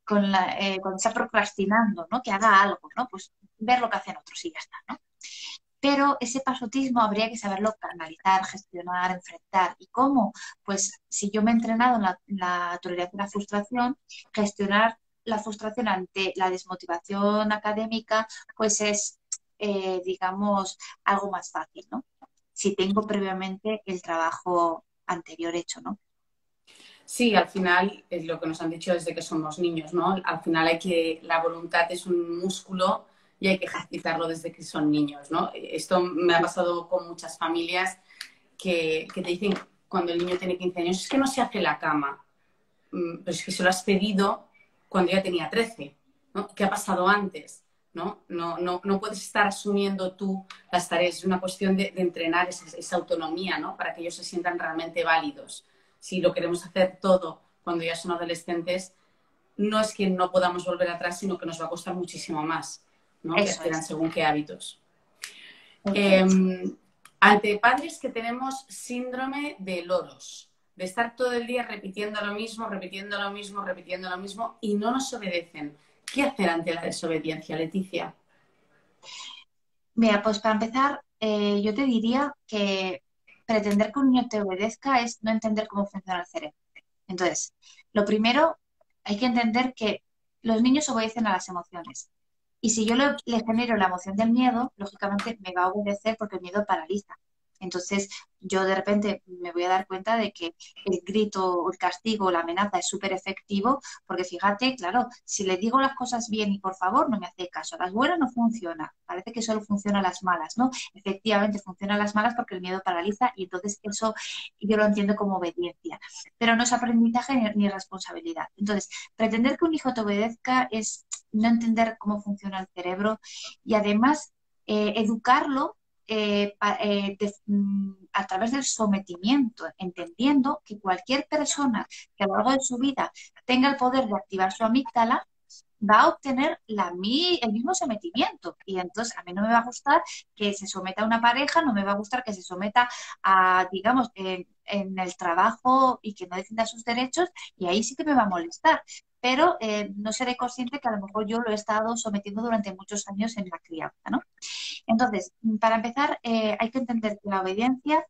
cuando está procrastinando, ¿no? Que haga algo, ¿no? Pues ver lo que hacen otros y ya está, ¿no? Pero ese pasotismo habría que saberlo canalizar, gestionar, enfrentar. ¿Y cómo? Pues si yo me he entrenado en la tolerancia a la frustración, gestionar la frustración ante la desmotivación académica, pues es, digamos, algo más fácil, ¿no? Si tengo previamente el trabajo anterior hecho, ¿no? Sí, al final es lo que nos han dicho desde que somos niños, ¿no? Al final la voluntad es un músculo y hay que ejercitarlo desde que son niños, ¿no? Esto me ha pasado con muchas familias que te dicen cuando el niño tiene 15 años, es que no se hace la cama. Pero es que se lo has pedido cuando ya tenía 13, ¿no? ¿Qué ha pasado antes? No puedes estar asumiendo tú las tareas, es una cuestión de entrenar esa autonomía, ¿no? Para que ellos se sientan realmente válidos. Si lo queremos hacer todo cuando ya son adolescentes, no es que no podamos volver atrás, sino que nos va a costar muchísimo más, ¿no? Que Eso adquieran es, según qué hábitos. eso Eh, es. ante padres que tenemos síndrome de loros, de estar todo el día repitiendo lo mismo, repitiendo lo mismo, repitiendo lo mismo y no nos obedecen. ¿Qué hacer ante la desobediencia, Leticia? Mira, pues para empezar, yo te diría que pretender que un niño te obedezca es no entender cómo funciona el cerebro. Entonces, lo primero, hay que entender que los niños obedecen a las emociones. Y si yo le genero la emoción del miedo, lógicamente me va a obedecer porque el miedo paraliza. Entonces, yo de repente me voy a dar cuenta de que el grito, el castigo, la amenaza es súper efectivo, porque fíjate, claro, si le digo las cosas bien y por favor, no me hace caso. Las buenas no funciona. Parece que solo funcionan las malas, ¿no? Efectivamente, funcionan las malas porque el miedo paraliza y entonces eso yo lo entiendo como obediencia. Pero no es aprendizaje ni responsabilidad. Entonces, pretender que un hijo te obedezca es no entender cómo funciona el cerebro y además educarlo a través del sometimiento, entendiendo que cualquier persona que a lo largo de su vida tenga el poder de activar su amígdala va a obtener el mismo sometimiento. Y entonces a mí no me va a gustar que se someta a una pareja, no me va a gustar que se someta a, digamos, en el trabajo y que no defienda sus derechos, y ahí sí que me va a molestar. Pero no seré consciente que a lo mejor yo lo he estado sometiendo durante muchos años en la crianza, ¿no? Entonces, para empezar, hay que entender que la obediencia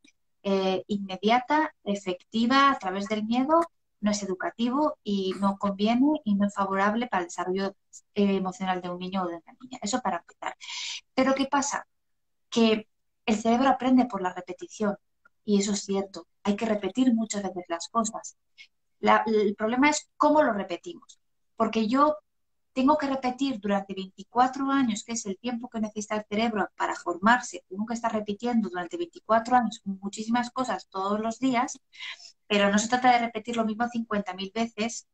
inmediata, efectiva, a través del miedo, no es educativo y no conviene y no es favorable para el desarrollo emocional de un niño o de una niña. Eso para empezar. Pero ¿qué pasa? Que el cerebro aprende por la repetición y eso es cierto. Hay que repetir muchas veces las cosas. El problema es cómo lo repetimos. Porque yo tengo que repetir durante 24 años, que es el tiempo que necesita el cerebro para formarse, tengo que estar repitiendo durante 24 años muchísimas cosas todos los días, pero no se trata de repetir lo mismo 50.000 veces,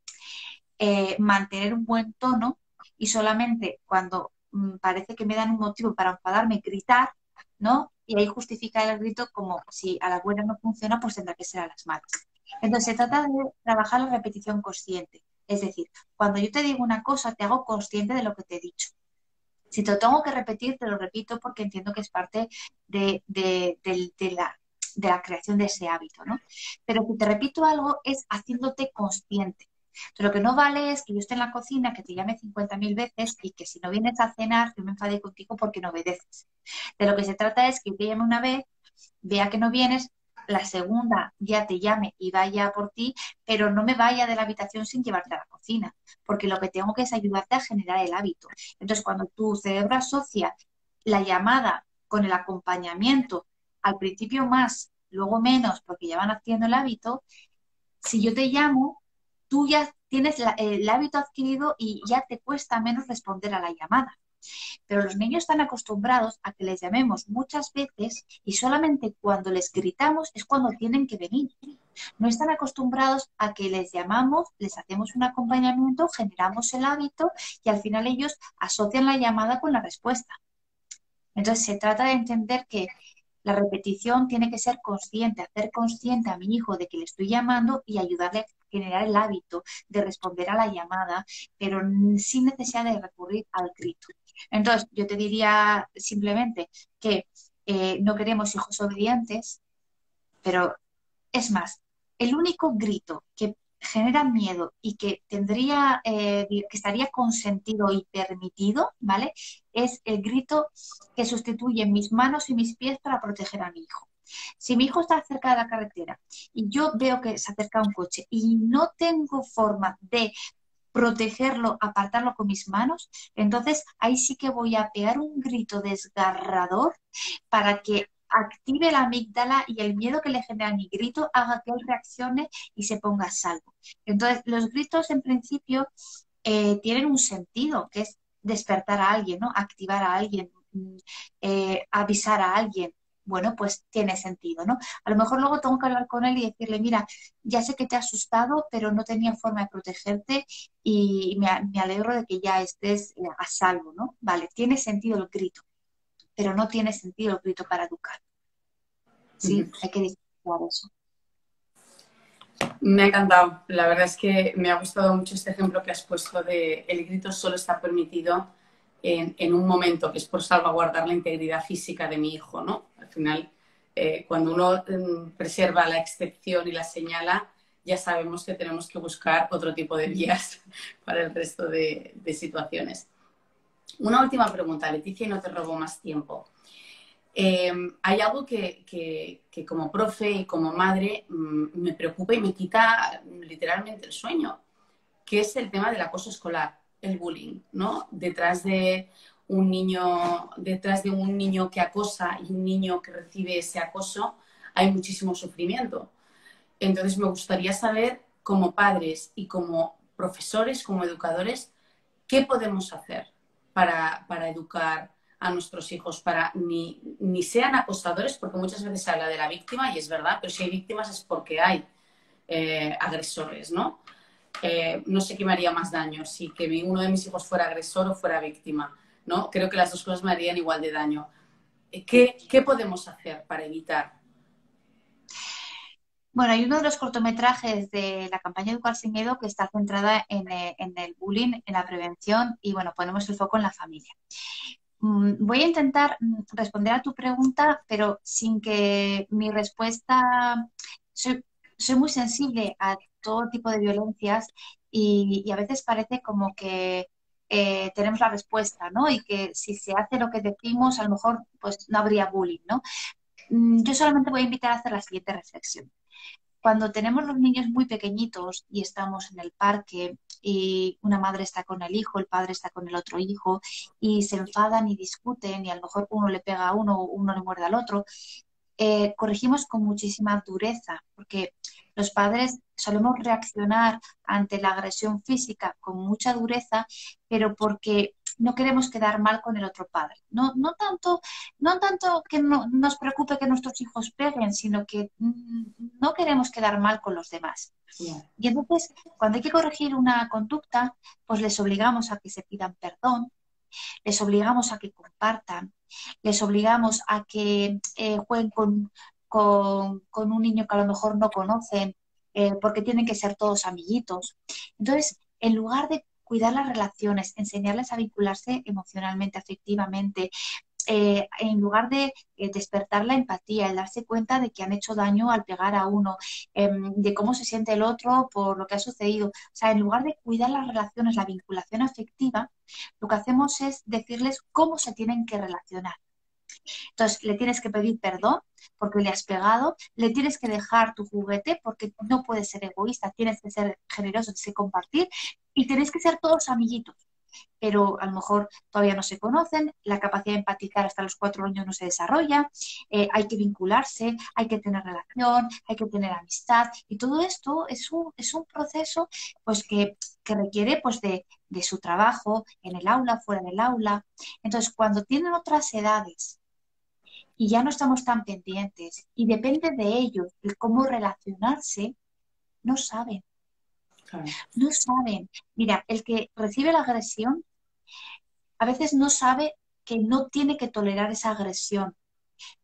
mantener un buen tono y solamente cuando parece que me dan un motivo para enfadarme, gritar, ¿no? Y ahí justificar el grito como si a la buena no funciona, pues tendrá que ser a las malas. Entonces se trata de trabajar la repetición consciente. Es decir, cuando yo te digo una cosa, te hago consciente de lo que te he dicho. Si te lo tengo que repetir, te lo repito porque entiendo que es parte de la creación de ese hábito, ¿no? Pero si te repito algo, es haciéndote consciente. Entonces, lo que no vale es que yo esté en la cocina, que te llame 50.000 veces y que si no vienes a cenar, yo me enfade contigo porque no obedeces. De lo que se trata es que yo te llame una vez, vea que no vienes, la segunda ya te llame y vaya por ti, pero no me vaya de la habitación sin llevarte a la cocina, porque lo que tengo que es ayudarte a generar el hábito. Entonces, cuando tu cerebro asocia la llamada con el acompañamiento, al principio más, luego menos, porque ya van haciendo el hábito, si yo te llamo, tú ya tienes el hábito adquirido y ya te cuesta menos responder a la llamada. Pero los niños están acostumbrados a que les llamemos muchas veces y solamente cuando les gritamos es cuando tienen que venir. No están acostumbrados a que les llamamos, les hacemos un acompañamiento, generamos el hábito y al final ellos asocian la llamada con la respuesta. Entonces se trata de entender que la repetición tiene que ser consciente, hacer consciente a mi hijo de que le estoy llamando y ayudarle a generar el hábito de responder a la llamada, pero sin necesidad de recurrir al grito. Entonces, yo te diría simplemente que no queremos hijos obedientes, pero es más, el único grito que genera miedo y que tendría, que estaría consentido y permitido, ¿vale? Es el grito que sustituye mis manos y mis pies para proteger a mi hijo. Si mi hijo está cerca de la carretera y yo veo que se acerca un coche y no tengo forma de protegerlo, apartarlo con mis manos, entonces ahí sí que voy a pegar un grito desgarrador para que active la amígdala y el miedo que le genera mi grito haga que él reaccione y se ponga a salvo. Entonces, los gritos en principio tienen un sentido, que es despertar a alguien, ¿no? Activar a alguien, avisar a alguien. Bueno, pues tiene sentido, ¿no? A lo mejor luego tengo que hablar con él y decirle, mira, ya sé que te ha asustado, pero no tenía forma de protegerte y me alegro de que ya estés a salvo, ¿no? Vale, tiene sentido el grito, pero no tiene sentido el grito para educar. Sí, hay que distinguir eso. Me ha encantado. La verdad es que me ha gustado mucho este ejemplo que has puesto de el grito solo está permitido en un momento, que es por salvaguardar la integridad física de mi hijo, ¿no? Al final, cuando uno preserva la excepción y la señala, ya sabemos que tenemos que buscar otro tipo de vías para el resto de situaciones. Una última pregunta, Leticia, y no te robo más tiempo. Hay algo que como profe y como madre me preocupa y me quita literalmente el sueño, que es el tema del acoso escolar, el bullying, ¿no? Detrás de un niño que acosa y un niño que recibe ese acoso, hay muchísimo sufrimiento. Entonces me gustaría saber, como padres y como profesores, como educadores, ¿qué podemos hacer para educar a nuestros hijos, para ni sean acosadores, porque muchas veces se habla de la víctima y es verdad, pero si hay víctimas es porque hay agresores, ¿no? No sé qué me haría más daño, si que uno de mis hijos fuera agresor o fuera víctima, ¿no? Creo que las dos cosas me harían igual de daño. ¿Qué podemos hacer para evitar? Bueno, hay uno de los cortometrajes de la campaña Educar sin Miedo que está centrada en el bullying, en la prevención y, bueno, ponemos el foco en la familia. Voy a intentar responder a tu pregunta, pero sin que mi respuesta... Soy muy sensible a todo tipo de violencias y a veces parece como que tenemos la respuesta, ¿no? Y que si se hace lo que decimos, a lo mejor pues no habría bullying, ¿no? Yo solamente voy a invitar a hacer la siguiente reflexión. Cuando tenemos los niños muy pequeñitos y estamos en el parque y una madre está con el hijo, el padre está con el otro hijo y se enfadan y discuten y a lo mejor uno le pega a uno, uno le muerde al otro, corregimos con muchísima dureza, porque los padres solemos reaccionar ante la agresión física con mucha dureza, pero porque no queremos quedar mal con el otro padre. No tanto que nos preocupe que nuestros hijos peguen, sino que no queremos quedar mal con los demás. Yeah. Y entonces, cuando hay que corregir una conducta, pues les obligamos a que se pidan perdón, les obligamos a que compartan, les obligamos a que jueguen con un niño que a lo mejor no conocen, porque tienen que ser todos amiguitos. Entonces, en lugar de cuidar las relaciones, enseñarles a vincularse emocionalmente, afectivamente, en lugar de despertar la empatía, el darse cuenta de que han hecho daño al pegar a uno, de cómo se siente el otro por lo que ha sucedido. O sea, en lugar de cuidar las relaciones, la vinculación afectiva, lo que hacemos es decirles cómo se tienen que relacionar. Entonces, le tienes que pedir perdón porque le has pegado, le tienes que dejar tu juguete porque no puedes ser egoísta, tienes que ser generoso, tienes que compartir y tenéis que ser todos amiguitos, pero a lo mejor todavía no se conocen, la capacidad de empatizar hasta los 4 años no se desarrolla, hay que vincularse, hay que tener relación, hay que tener amistad y todo esto es un proceso pues que requiere pues de su trabajo, en el aula, fuera del aula. Entonces, cuando tienen otras edades y ya no estamos tan pendientes y depende de ellos el cómo relacionarse, no saben, Claro. no saben. Mira, el que recibe la agresión a veces no sabe que no tiene que tolerar esa agresión,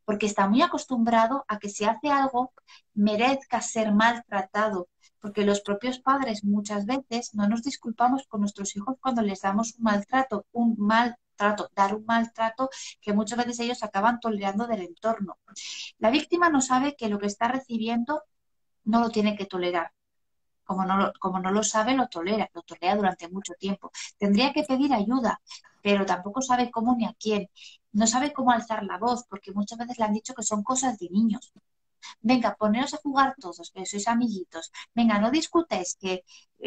porque está muy acostumbrado a que si hace algo merezca ser maltratado, porque los propios padres muchas veces no nos disculpamos con nuestros hijos cuando les damos un maltrato, dar un maltrato que muchas veces ellos acaban tolerando del entorno. La víctima no sabe que lo que está recibiendo no lo tiene que tolerar. Como no lo sabe, lo tolera durante mucho tiempo. Tendría que pedir ayuda, pero tampoco sabe cómo ni a quién. No sabe cómo alzar la voz, porque muchas veces le han dicho que son cosas de niños. Venga, poneros a jugar todos, que sois amiguitos. Venga, no discutáis,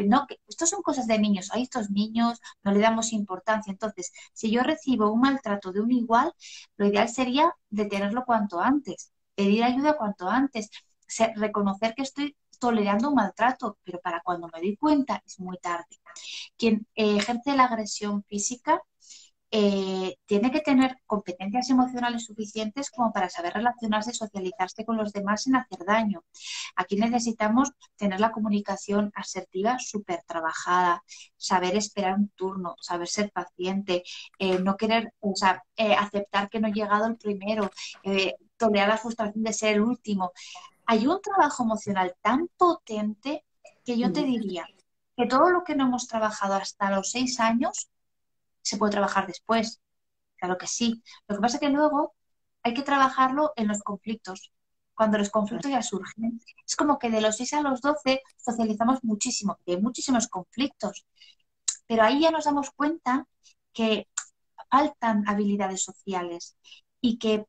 no, que esto son cosas de niños. A estos niños no le damos importancia. Entonces, si yo recibo un maltrato de un igual, lo ideal sería detenerlo cuanto antes, pedir ayuda cuanto antes, reconocer que estoy tolerando un maltrato, pero para cuando me doy cuenta es muy tarde. Quien ejerce la agresión física tiene que tener competencias emocionales suficientes como para saber relacionarse y socializarse con los demás sin hacer daño. Aquí necesitamos tener la comunicación asertiva súper trabajada, saber esperar un turno, saber ser paciente, no querer, o sea, aceptar que no he llegado el primero, tolerar la frustración de ser el último. Hay un trabajo emocional tan potente que yo te diría que todo lo que no hemos trabajado hasta los 6 años se puede trabajar después. Claro que sí. Lo que pasa es que luego hay que trabajarlo en los conflictos. Cuando los conflictos ya surgen, es como que de los 6 a los 12 socializamos muchísimo, y hay muchísimos conflictos, pero ahí ya nos damos cuenta que faltan habilidades sociales y que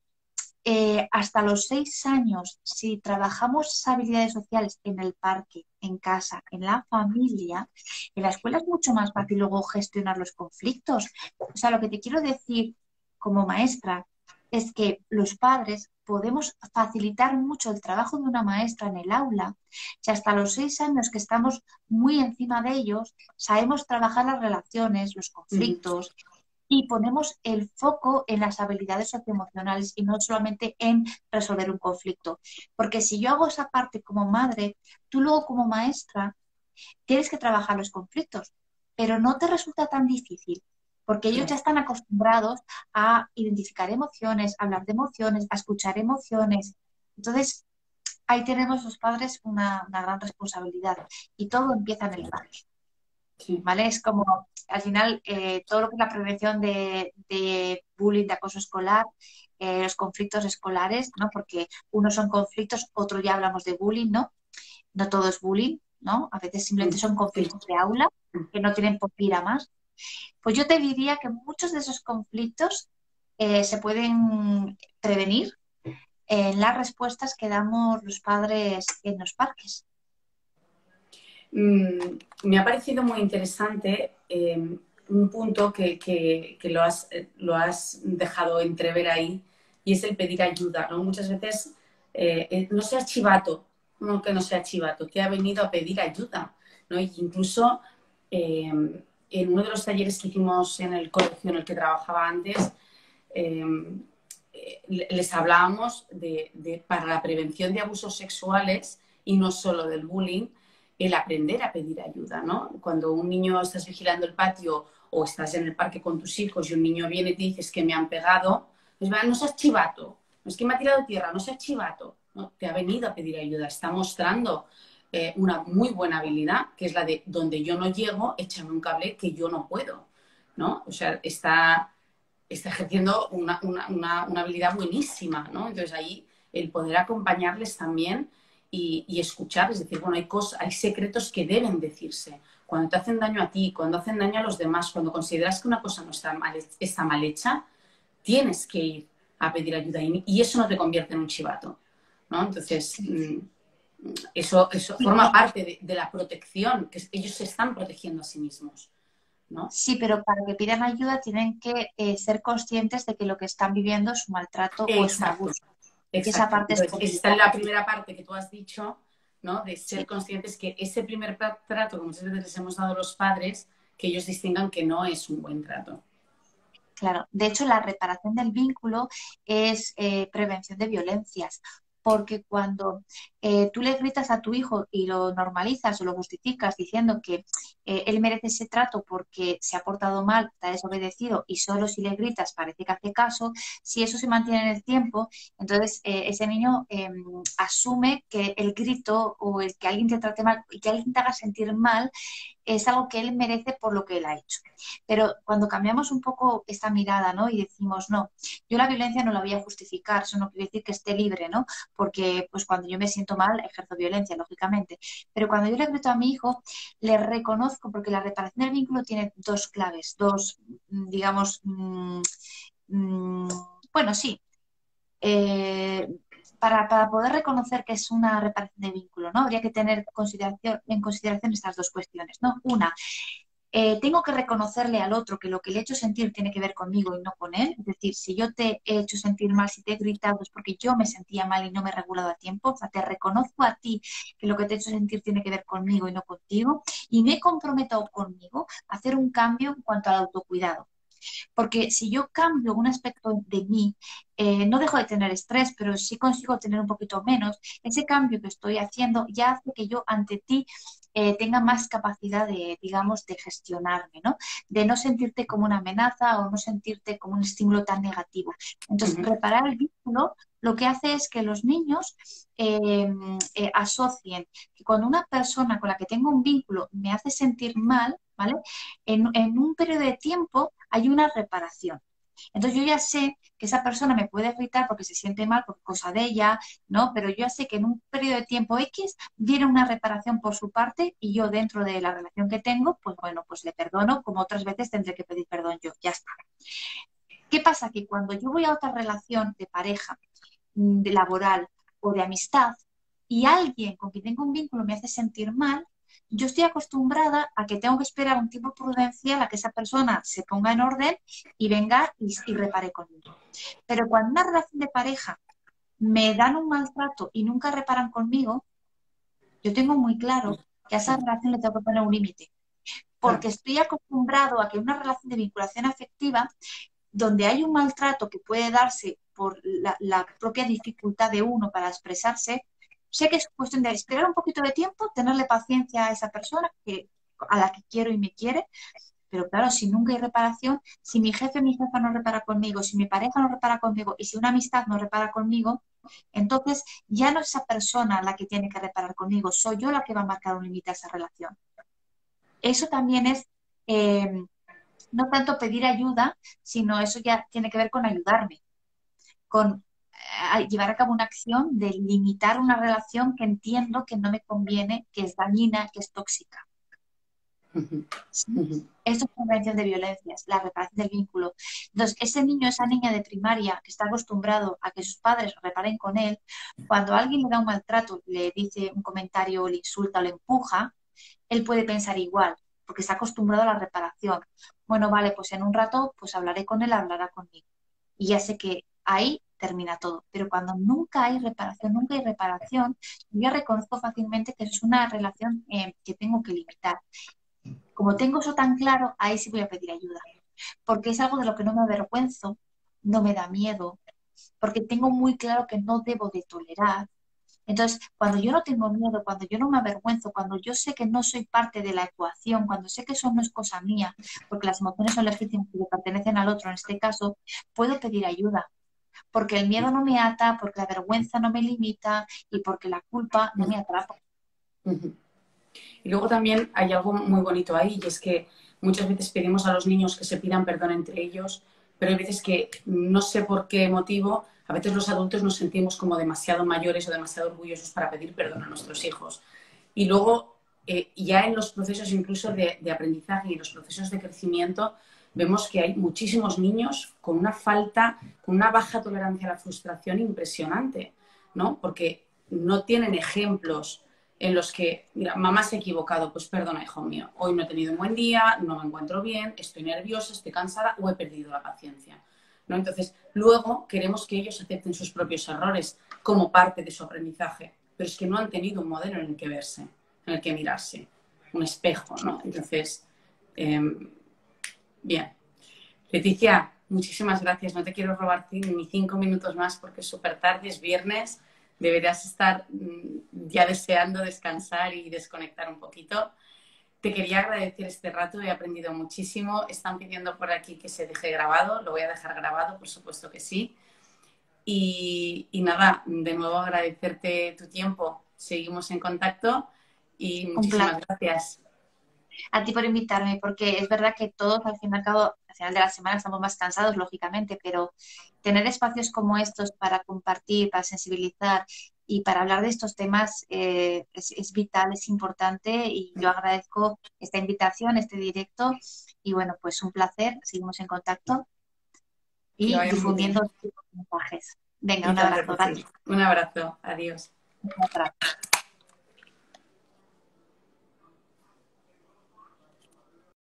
hasta los 6 años, si trabajamos esas habilidades sociales en el parque, en casa, en la familia, en la escuela es mucho más fácil luego gestionar los conflictos. O sea, lo que te quiero decir como maestra es que los padres podemos facilitar mucho el trabajo de una maestra en el aula si hasta los 6 años que estamos muy encima de ellos sabemos trabajar las relaciones, los conflictos, y ponemos el foco en las habilidades socioemocionales y no solamente en resolver un conflicto. Porque si yo hago esa parte como madre, tú luego como maestra tienes que trabajar los conflictos, pero no te resulta tan difícil, porque ellos ya están acostumbrados a identificar emociones, a hablar de emociones, a escuchar emociones. Entonces, ahí tenemos los padres una gran responsabilidad y todo empieza en el parque. Sí. ¿Vale? Es como, al final, todo lo que es la prevención de bullying, de acoso escolar, los conflictos escolares, ¿no? Porque unos son conflictos, otros ya hablamos de bullying, ¿no? No todo es bullying, ¿no? A veces simplemente son conflictos de aula que no tienen por qué ir a más. Pues yo te diría que muchos de esos conflictos se pueden prevenir en las respuestas que damos los padres en los parques. Me ha parecido muy interesante un punto que lo has dejado entrever ahí, y es el pedir ayuda, ¿no? Muchas veces no seas chivato, no que no sea chivato, que ha venido a pedir ayuda, ¿no? Y incluso en uno de los talleres que hicimos en el colegio en el que trabajaba antes, les hablábamos para la prevención de abusos sexuales y no solo del bullying, el aprender a pedir ayuda, ¿no? Cuando un niño estás vigilando el patio o estás en el parque con tus hijos y un niño viene y te dices que me han pegado, pues no seas chivato, no es que me ha tirado tierra, no seas chivato, ¿no? Te ha venido a pedir ayuda, está mostrando una muy buena habilidad, que es la de donde yo no llego, échame un cable que yo no puedo, ¿no? O sea, está ejerciendo una habilidad buenísima, ¿no? Entonces ahí el poder acompañarles también y escuchar, es decir, bueno, hay secretos que deben decirse. Cuando te hacen daño a ti, cuando hacen daño a los demás, cuando consideras que una cosa no está mal hecha, tienes que ir a pedir ayuda y eso no te convierte en un chivato, ¿no? Entonces, eso forma parte de la protección, que ellos se están protegiendo a sí mismos, ¿no? Sí, pero para que pidan ayuda tienen que ser conscientes de que lo que están viviendo es un maltrato o es un Exacto. abuso. Y esa Exacto. parte es Entonces, esta es complicada. la primera parte que tú has dicho, ¿no? De ser Sí, conscientes que ese primer trato que muchas veces les hemos dado los padres que ellos distingan que no es un buen trato. Claro, de hecho la reparación del vínculo es prevención de violencias, porque cuando tú le gritas a tu hijo y lo normalizas o lo justificas diciendo que él merece ese trato porque se ha portado mal, te ha desobedecido y solo si le gritas parece que hace caso, si eso se mantiene en el tiempo, entonces ese niño asume que el grito o el que alguien te trate mal y que alguien te haga sentir mal es algo que él merece por lo que él ha hecho. Pero cuando cambiamos un poco esta mirada, ¿no? Y decimos, no, yo la violencia no la voy a justificar, eso no quiere decir que esté libre, ¿no? Porque pues cuando yo me siento mal, ejerzo violencia, lógicamente. Pero cuando yo le grito a mi hijo, le reconozco, porque la reparación del vínculo tiene dos claves, dos, digamos, mm, bueno, sí, eh, para poder reconocer que es una reparación de vínculo, ¿no? Habría que tener en consideración estas dos cuestiones, ¿no? Una, tengo que reconocerle al otro que lo que le he hecho sentir tiene que ver conmigo y no con él. Es decir, si yo te he hecho sentir mal, si te he gritado, es porque yo me sentía mal y no me he regulado a tiempo. O sea, te reconozco a ti que lo que te he hecho sentir tiene que ver conmigo y no contigo. Y me comprometo conmigo a hacer un cambio en cuanto al autocuidado. Porque si yo cambio un aspecto de mí, no dejo de tener estrés, pero sí consigo tener un poquito menos, ese cambio que estoy haciendo ya hace que yo ante ti tenga más capacidad de, digamos, de gestionarme, ¿no? De no sentirte como una amenaza o no sentirte como un estímulo tan negativo. Entonces, reparar el vínculo lo que hace es que los niños asocien que cuando una persona con la que tengo un vínculo me hace sentir mal, ¿vale? En un periodo de tiempo hay una reparación. Entonces yo ya sé que esa persona me puede gritar porque se siente mal, por cosa de ella, ¿no? Pero yo ya sé que en un periodo de tiempo X viene una reparación por su parte y yo dentro de la relación que tengo, pues bueno, pues le perdono, como otras veces tendré que pedir perdón yo, ya está. ¿Qué pasa? Que cuando yo voy a otra relación de pareja, de laboral o de amistad y alguien con quien tengo un vínculo me hace sentir mal, yo estoy acostumbrada a que tengo que esperar un tiempo prudencial a que esa persona se ponga en orden y venga y repare conmigo. Pero cuando una relación de pareja me dan un maltrato y nunca reparan conmigo, yo tengo muy claro que a esa relación le tengo que poner un límite. Claro. Porque estoy acostumbrado a que una relación de vinculación afectiva donde hay un maltrato que puede darse por la propia dificultad de uno para expresarse, sé que es cuestión de esperar un poquito de tiempo, tenerle paciencia a esa persona a la que quiero y me quiere, pero claro, si nunca hay reparación, si mi jefa no repara conmigo, si mi pareja no repara conmigo y si una amistad no repara conmigo, entonces ya no es esa persona la que tiene que reparar conmigo, soy yo la que va a marcar un límite a esa relación. Eso también es no tanto pedir ayuda, sino eso ya tiene que ver con ayudarme, con llevar a cabo una acción de limitar una relación que entiendo que no me conviene, que es dañina, que es tóxica. ¿Sí? Esto es prevención de violencias, la reparación del vínculo. Entonces, ese niño, esa niña de primaria que está acostumbrado a que sus padres reparen con él, cuando alguien le da un maltrato, le dice un comentario, le insulta o le empuja, él puede pensar igual, porque está acostumbrado a la reparación. Bueno, vale, pues en un rato pues hablaré con él, hablará conmigo. Y ya sé que ahí termina todo. Pero cuando nunca hay reparación, yo ya reconozco fácilmente que eso es una relación que tengo que limitar. Como tengo eso tan claro, ahí sí voy a pedir ayuda. Porque es algo de lo que no me avergüenzo, no me da miedo, porque tengo muy claro que no debo de tolerar. Entonces, cuando yo no tengo miedo, cuando yo no me avergüenzo, cuando yo sé que no soy parte de la ecuación, cuando sé que eso no es cosa mía, porque las emociones son legítimas y le pertenecen al otro en este caso, puedo pedir ayuda, porque el miedo no me ata, porque la vergüenza no me limita y porque la culpa no me atrapa. Y luego también hay algo muy bonito ahí, y es que muchas veces pedimos a los niños que se pidan perdón entre ellos, pero hay veces que no sé por qué motivo, a veces los adultos nos sentimos como demasiado mayores o demasiado orgullosos para pedir perdón a nuestros hijos. Y luego, ya en los procesos incluso de aprendizaje y los procesos de crecimiento, vemos que hay muchísimos niños con una falta, con una baja tolerancia a la frustración impresionante, ¿no? Porque no tienen ejemplos en los que, mira, mamá se ha equivocado, pues perdona, hijo mío, hoy no he tenido un buen día, no me encuentro bien, estoy nerviosa, estoy cansada o he perdido la paciencia, ¿no? Entonces, luego queremos que ellos acepten sus propios errores como parte de su aprendizaje, pero es que no han tenido un modelo en el que verse, en el que mirarse, un espejo, ¿no? Entonces, Bien. Leticia, muchísimas gracias. No te quiero robar ni 5 minutos más porque es súper tarde, es viernes. Deberías estar ya deseando descansar y desconectar un poquito. Te quería agradecer este rato, he aprendido muchísimo. Están pidiendo por aquí que se deje grabado, lo voy a dejar grabado, por supuesto que sí. Y nada, de nuevo agradecerte tu tiempo. Seguimos en contacto y Un placer. muchísimas gracias. A ti por invitarme, porque es verdad que todos al fin y al cabo, al final de la semana estamos más cansados, lógicamente, pero tener espacios como estos para compartir, para sensibilizar y para hablar de estos temas es vital, es importante y yo agradezco esta invitación, este directo y bueno, pues un placer, seguimos en contacto Que y vaya muy bien. difundiendo estos mensajes. Venga, Y un tanto abrazo, que sí. gracias. Un abrazo. Adiós. Un abrazo.